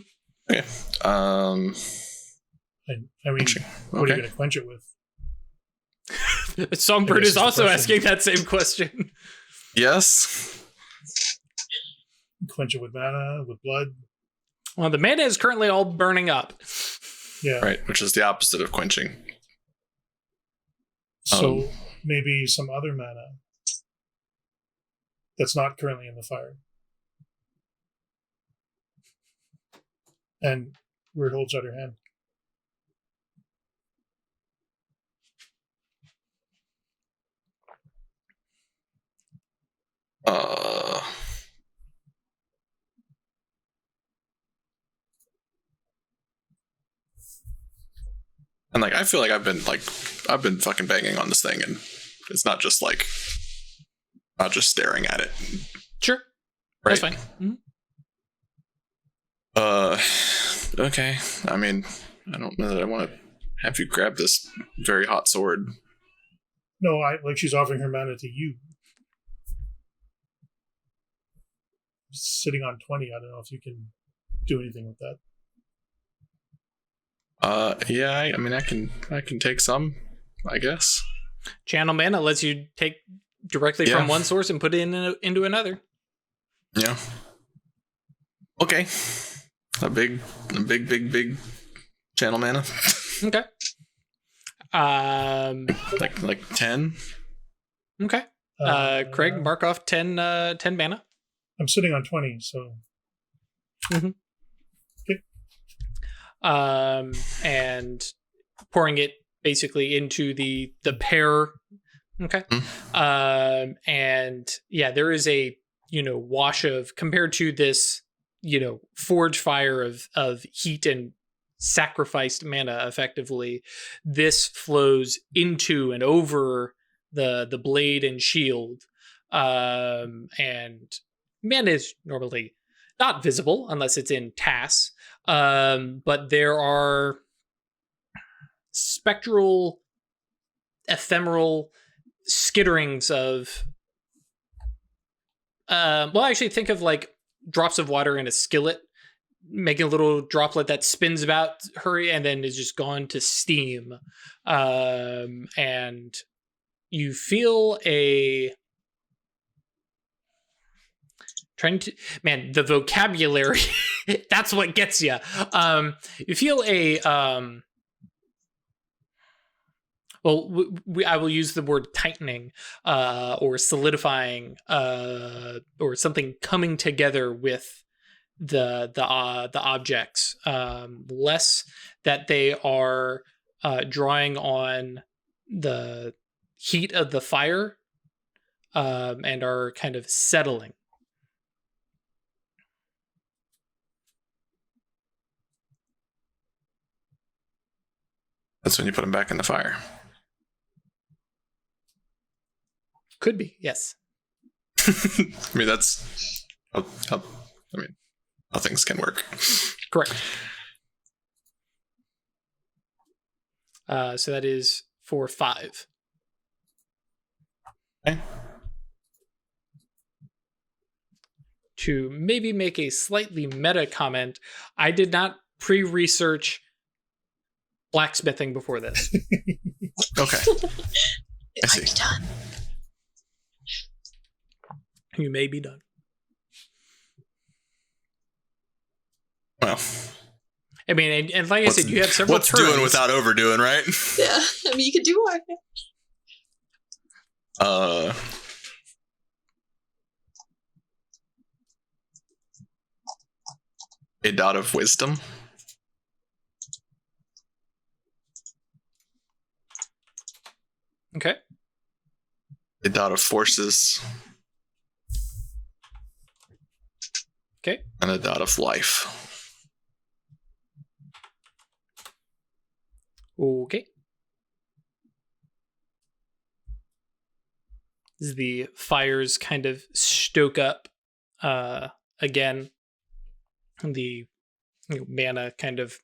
Okay. I mean, Quenching. what are you Okay. going to quench it with? Songbird I guess is it's a also question. asking that same question. Yes. Quench it with mana, with blood. Well, the mana is currently all burning up. Yeah. Right, which is the opposite of quenching. So maybe some other mana that's not currently in the fire. And Weird holds out her hand. And like I feel like I've been fucking banging on this thing, and it's not just staring at it. Sure, Right? that's fine. Mm-hmm. Okay. I mean, I don't know that I want to have you grab this very hot sword. No, she's offering her mana to you. Sitting on 20, I don't know if you can do anything with that. Yeah. I mean, I can take some, I guess. Channel mana lets you take directly from one source and put it into another. Yeah. Okay. A big channel mana. Okay. like 10. Okay. Craig, mark off 10 mana. I'm sitting on 20, so. Mm-hmm. Okay. And pouring it basically into the pair. Okay. And yeah, there is a wash of, compared to this forge fire of heat and sacrificed mana effectively, this flows into and over the blade and shield, and mana is normally not visible unless it's in TAS, but there are spectral, ephemeral skitterings of actually think of like drops of water in a skillet, making a little droplet that spins about, hurry, and then is just gone to steam. And you feel the vocabulary, that's what gets you. You feel I will use the word tightening, or solidifying, or something coming together with the objects, less that they are drawing on the heat of the fire, and are kind of settling. That's when you put them back in the fire. Could be, yes. I mean, that's how things can work. Correct. So that is for 5. Okay. To maybe make a slightly meta comment, I did not pre-research blacksmithing before this. Okay. It might be done. You may be done. Well, I mean, and like I said, you have several what's turns. doing without overdoing, right? Yeah, I mean, you could do more. A dot of wisdom. Okay. A dot of forces. Okay. And a dot of life. Okay. As the fires kind of stoke up again. The mana kind of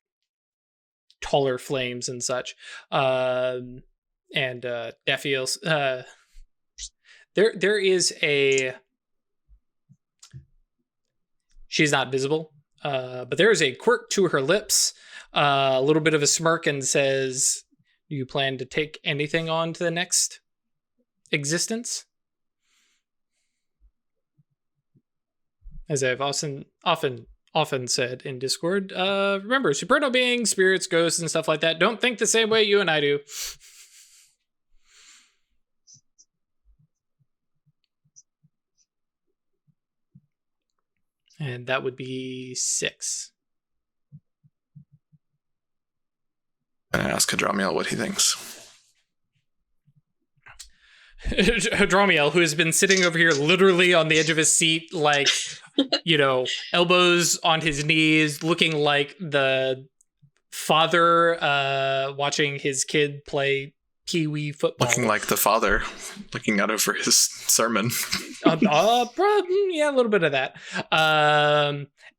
taller flames and such. And Defy, there is a... She's not visible, but there is a quirk to her lips, a little bit of a smirk, and says, "Do you plan to take anything on to the next existence?" As I've often said in Discord, remember, supernal beings, spirits, ghosts, and stuff like that don't think the same way you and I do. And that would be 6. And I ask Hadramiel what he thinks. Hadramiel, who has been sitting over here literally on the edge of his seat, like, elbows on his knees, looking like the father watching his kid play pee-wee football. Looking like the father, looking out over his sermon. Yeah, a little bit of that.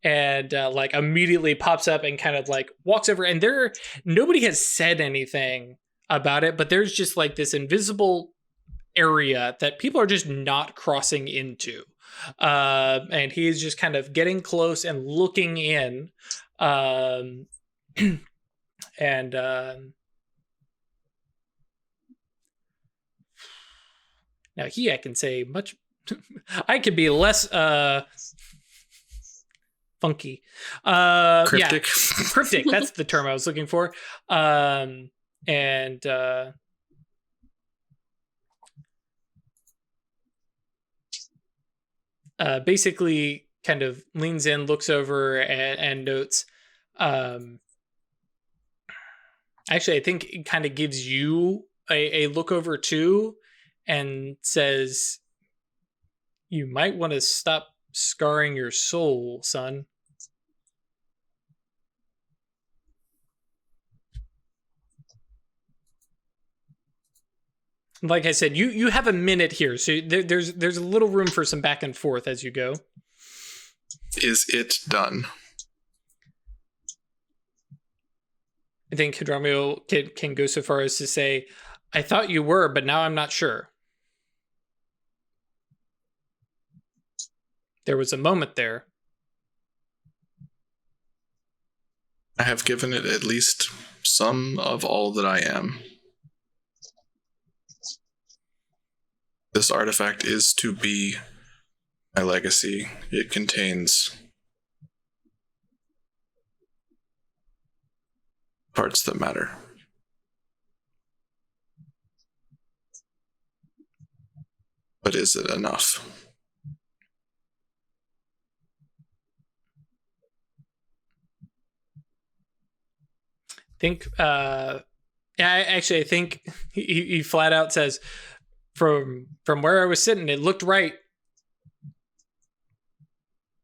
And like immediately pops up and kind of like walks over, and nobody has said anything about it, but there's just like this invisible area that people are just not crossing into. And he is just kind of getting close and looking in. Now I can say much. I could be less funky. Cryptic. Yeah, cryptic. That's the term I was looking for. Basically kind of leans in, looks over, and notes. Actually, I think it kind of gives you a look over too, and says, "You might want to stop scarring your soul, son." Like I said, you have a minute here, so there's a little room for some back and forth as you go. Is it done? I think Hadramiel can go so far as to say, "I thought you were, but now I'm not sure." There was a moment there. I have given it at least some of all that I am. This artifact is to be my legacy. It contains parts that matter. But is it enough? I think he flat out says, from where I was sitting, it looked right,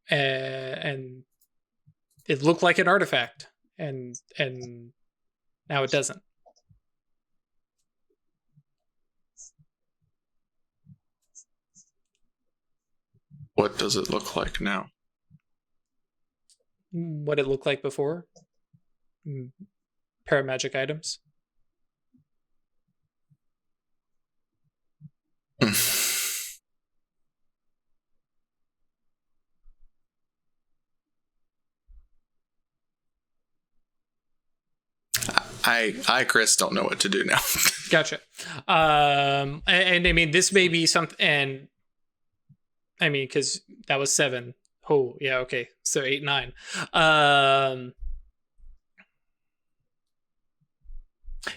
and it looked like an artifact, and now it doesn't. What does it look like now? What it looked like before? Paramagic items. I, Chris, don't know what to do now. Gotcha. And I mean, this may be something, and I mean, because that was 7. Oh, yeah, okay. So 8, 9.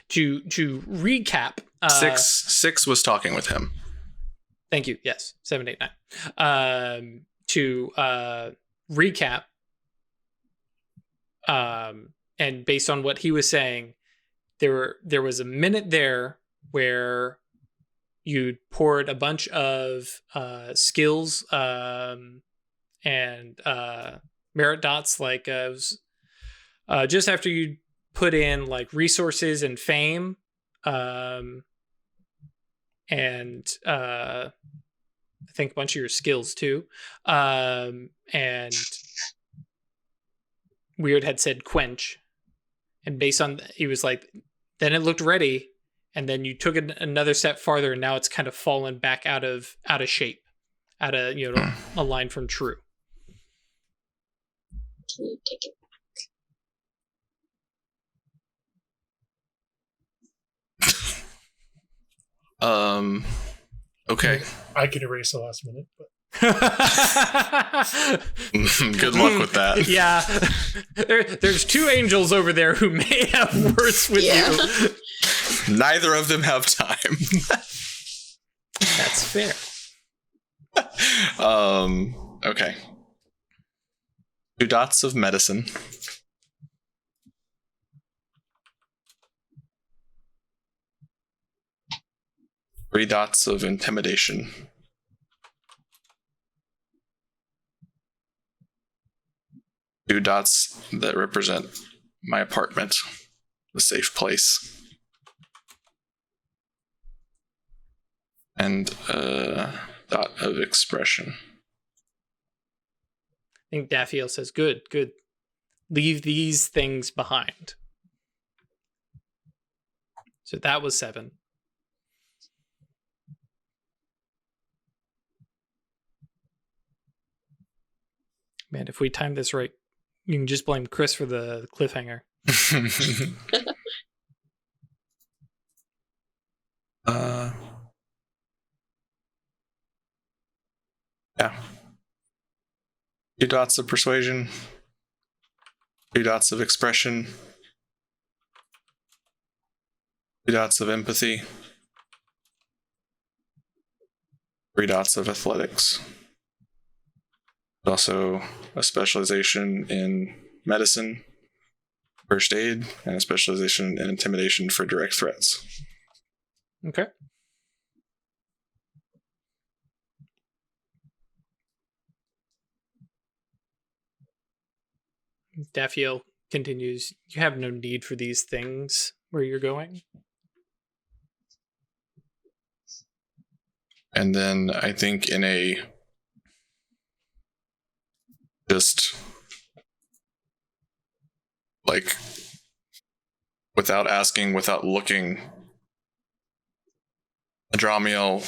To recap, Six was talking with him. thank you. Yes, 7, 8, 9. To recap, and based on what he was saying, there was a minute there where you poured a bunch of skills and merit dots, like it was just after you put in like resources and fame, and I think a bunch of your skills too, and Weird had said quench, and based on he was like, then it looked ready, and then you took it another step farther, and now it's kind of fallen back out of shape, out of a line from true. Can you take it? Okay. I could erase the last minute, but Good luck with that. Yeah. There's 2 angels over there who may have words with you. Neither of them have time. That's fair. Okay. 2 dots of medicine. 3 dots of intimidation. 2 dots that represent my apartment, the safe place. And a dot of expression. I think Daffiel says, good. Leave these things behind. So that was 7. Man, if we time this right, you can just blame Chris for the cliffhanger. Yeah. 2 dots of persuasion. 2 dots of expression. 2 dots of empathy. 3 dots of athletics. Also a specialization in medicine, first aid, and a specialization in intimidation for direct threats. Okay. Daffiel continues, you have no need for these things where you're going. And then I think in a just like without asking, without looking, Adramiel,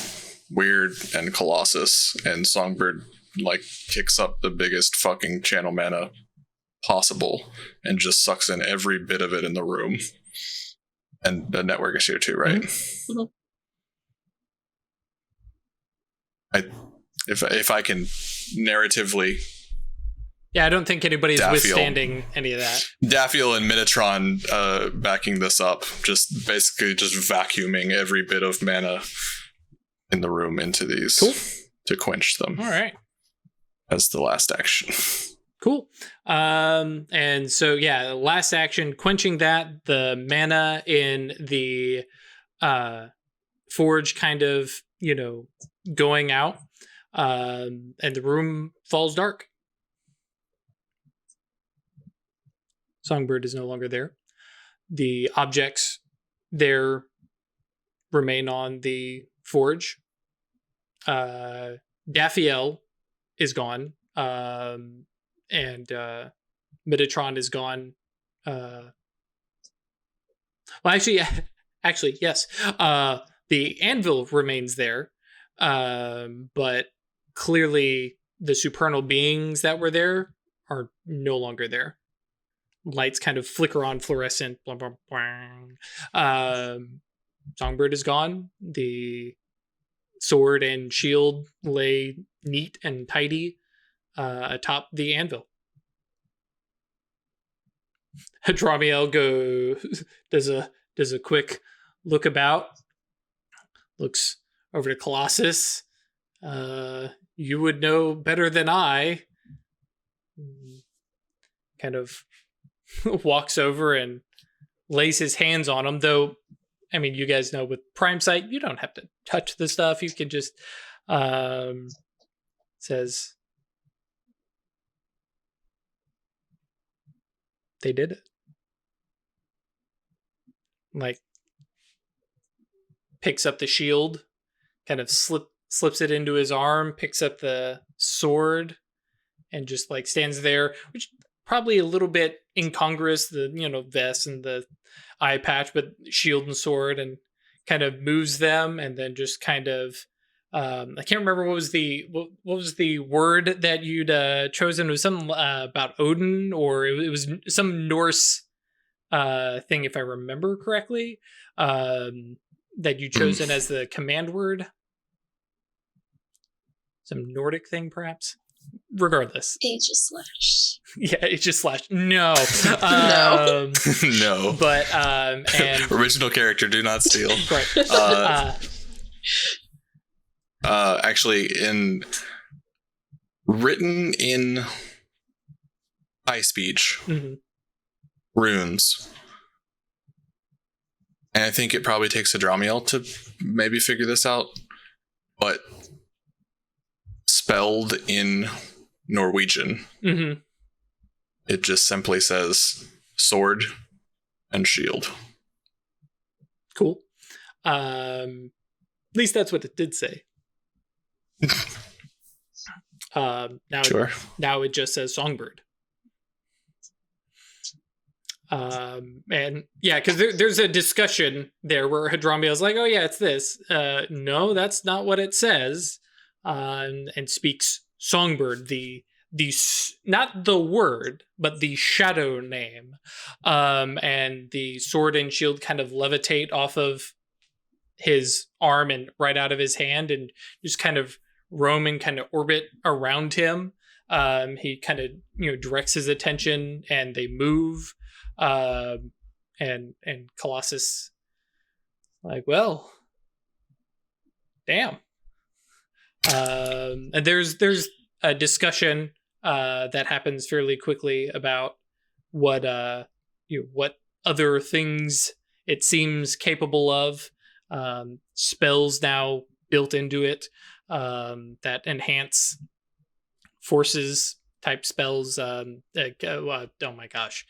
Weird, and Colossus and Songbird like kicks up the biggest fucking channel mana possible and just sucks in every bit of it in the room. And the network is here too, right? Mm-hmm. If I can narratively. Yeah, I don't think anybody's Daffiel. withstanding any of that. Daffiel and Minotron backing this up, just basically just vacuuming every bit of mana in the room into these to quench them. All right. As the last action. Cool. And so, yeah, last action, quenching that, the mana in the forge kind of, going out, and the room falls dark. Songbird is no longer there. The objects there remain on the forge. Daffiel is gone. And Metatron is gone. Well, actually, yes. The anvil remains there. But clearly the supernal beings that were there are no longer there. Lights kind of flicker on, fluorescent. Blah, blah, blah. Songbird is gone. The sword and shield lay neat and tidy atop the anvil. Hadramiel does a quick look about, looks over to Colossus. You would know better than I. Kind of walks over and lays his hands on him, though, I mean, you guys know with Prime Sight, you don't have to touch the stuff. You can just, says, they did it. Like, picks up the shield, kind of slips it into his arm, picks up the sword, and just like stands there, which probably a little bit incongruous, the vest and the eye patch, but shield and sword, and kind of moves them, and then just kind of I can't remember what was the word that you'd chosen. It was something about Odin, or it was some Norse thing, if I remember correctly, that you chosen as the command word. Some Nordic thing, perhaps. Regardless, Aegis slash. Yeah, Aegis slash. No, No. No. But and original character, do not steal. Right. Actually, written in high speech, runes, and I think it probably takes Hadramiel to maybe figure this out, but spelled in Norwegian, it just simply says sword and shield. Cool. At least that's what it did say. Now, Sure. Now it just says Songbird. And yeah, because there's a discussion there where Hadramiel's like, "Oh yeah, it's this." No, that's not what it says. And speaks Songbird, the not the word, but the shadow name. And the sword and shield kind of levitate off of his arm and right out of his hand, and just kind of roam and kind of orbit around him. He kind of directs his attention, and they move. And Colossus, like, well, damn. And there's a discussion that happens fairly quickly about what what other things it seems capable of. Spells now built into it that enhance forces type spells. Oh my gosh.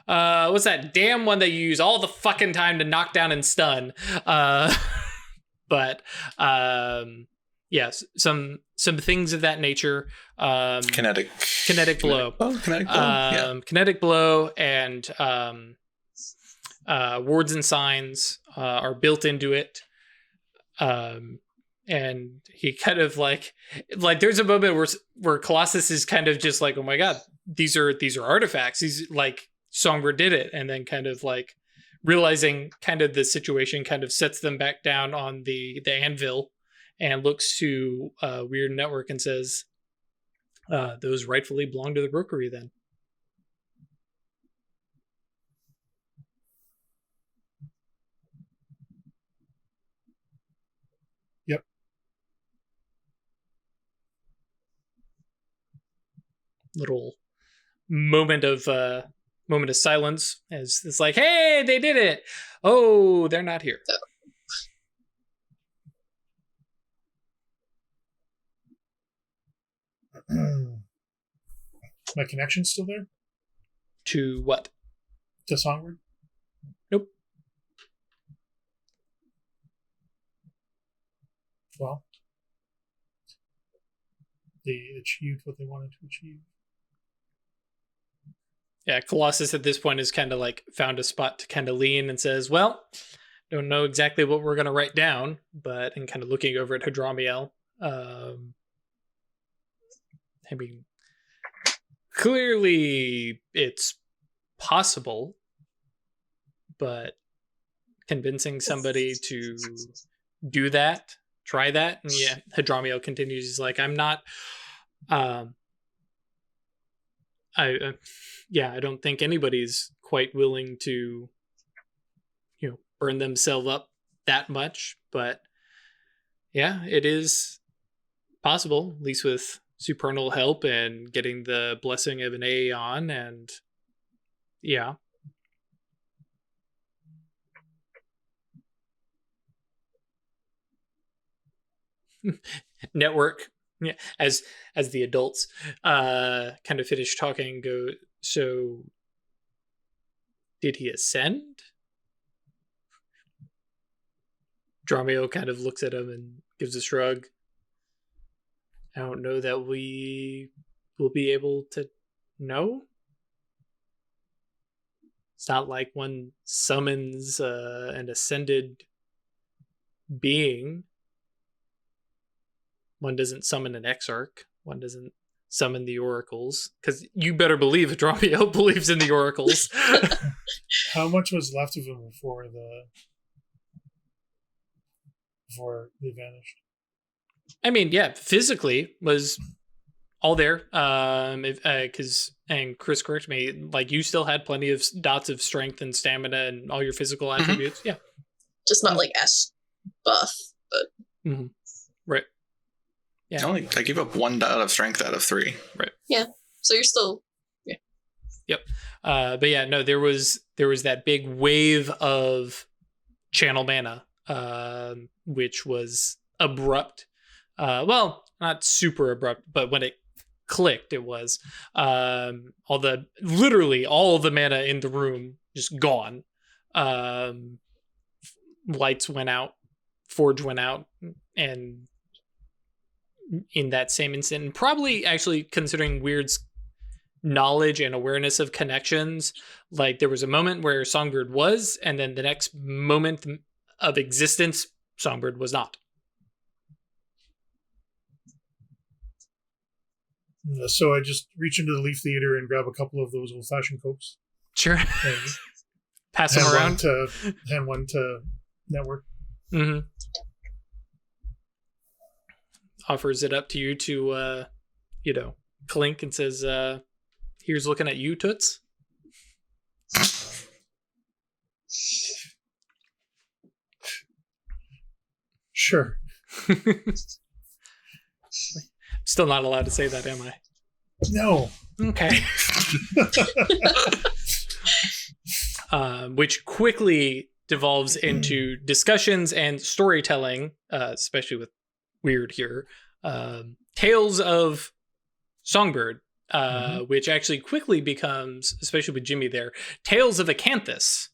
What's that damn one that you use all the fucking time to knock down and stun? But yes, some things of that nature. Kinetic blow. Oh, kinetic blow. Yeah. Kinetic blow and wards and signs are built into it. And he kind of like there's a moment where Colossus is kind of just like, oh my god, these are artifacts. He's like, Songbird did it, and then kind of like realizing kind of the situation, kind of sets them back down on the anvil and looks to Weird Network and says, those rightfully belong to the Rookery then. Yep. Little moment of silence as it's like, hey, they did it. Oh, they're not here. My connection's still there? To what? To Songbird? Nope. Well, they achieved what they wanted to achieve. Yeah, Colossus at this point has kind of like found a spot to kind of lean and says, well, don't know exactly what we're going to write down, but, and kind of looking over at Hadramiel. I mean, clearly it's possible, but convincing somebody to do that try that. And yeah, Hadramio continues. He's like, I'm not. I don't think anybody's quite willing to, burn themselves up that much. But yeah, it is possible, at least with supernal help and getting the blessing of an Aeon, and yeah. Network, yeah, as the adults kind of finish talking, go, so did he ascend? Dromio kind of looks at him and gives a shrug. I don't know that we will be able to know. It's not like one summons an ascended being. One doesn't summon an exarch. One doesn't summon the oracles. Because you better believe Dromio believes in the oracles. How much was left of him before they vanished? I mean, yeah, physically was all there. Because, and Chris, correct me, like you still had plenty of dots of strength and stamina and all your physical attributes. Yeah. Just not like S buff, but. Mm-hmm. Right. Yeah. I gave up 1 dot of strength out of 3. Right. Yeah. So you're still. Yeah. Yep. But yeah, no, there was that big wave of channel mana, which was abrupt. Well, not super abrupt, but when it clicked, it was literally all the mana in the room just gone. Lights went out, Forge went out, and in that same instant, and probably actually considering Weird's knowledge and awareness of connections, like there was a moment where Songbird was, and then the next moment of existence, Songbird was not. So I just reach into the Leaf Theater and grab a couple of those old-fashioned cokes. Sure. Pass them around. Hand one to Network. Mm-hmm. Offers it up to you to, clink and says, here's looking at you, Toots. Sure. Still not allowed to say that, am I? No. Okay. Which quickly devolves into discussions and storytelling, especially with Weird here. Tales of Songbird, which actually quickly becomes, especially with Jimmy there, Tales of Acanthus,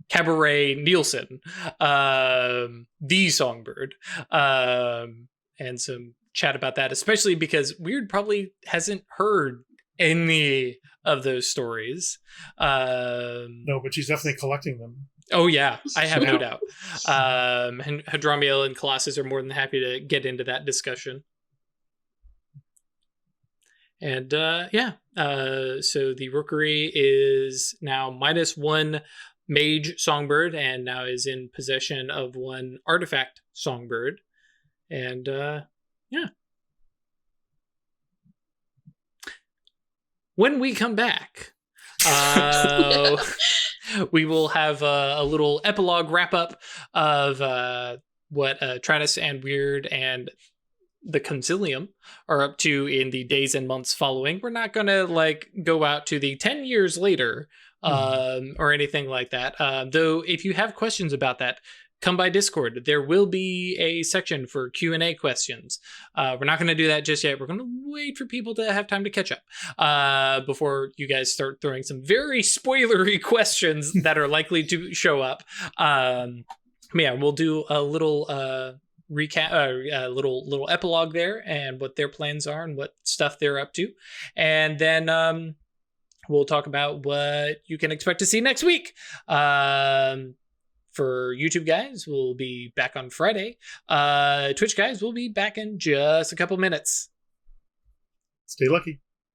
Cabaret Nielsen, the Songbird, and some chat about that, especially because Weird probably hasn't heard any of those stories. No, but she's definitely collecting them. Oh yeah, I have no doubt. And Hadramiel and Colossus are more than happy to get into that discussion. And so the Rookery is now -1 Mage Songbird, and now is in possession of 1 Artifact Songbird. And yeah. When we come back, we will have a little epilogue wrap up of what Travis and Weird and the Concilium are up to in the days and months following. We're not going to go out to the 10 years later or anything like that. Though if you have questions about that, come by Discord. There will be a section for Q&A questions. We're not going to do that just yet. We're going to wait for people to have time to catch up before you guys start throwing some very spoilery questions that are likely to show up. Yeah, we'll do a little recap, a little epilogue there, and what their plans are and what stuff they're up to, and then we'll talk about what you can expect to see next week. For YouTube guys, we'll be back on Friday. Twitch guys, we'll be back in just a couple minutes. Stay lucky.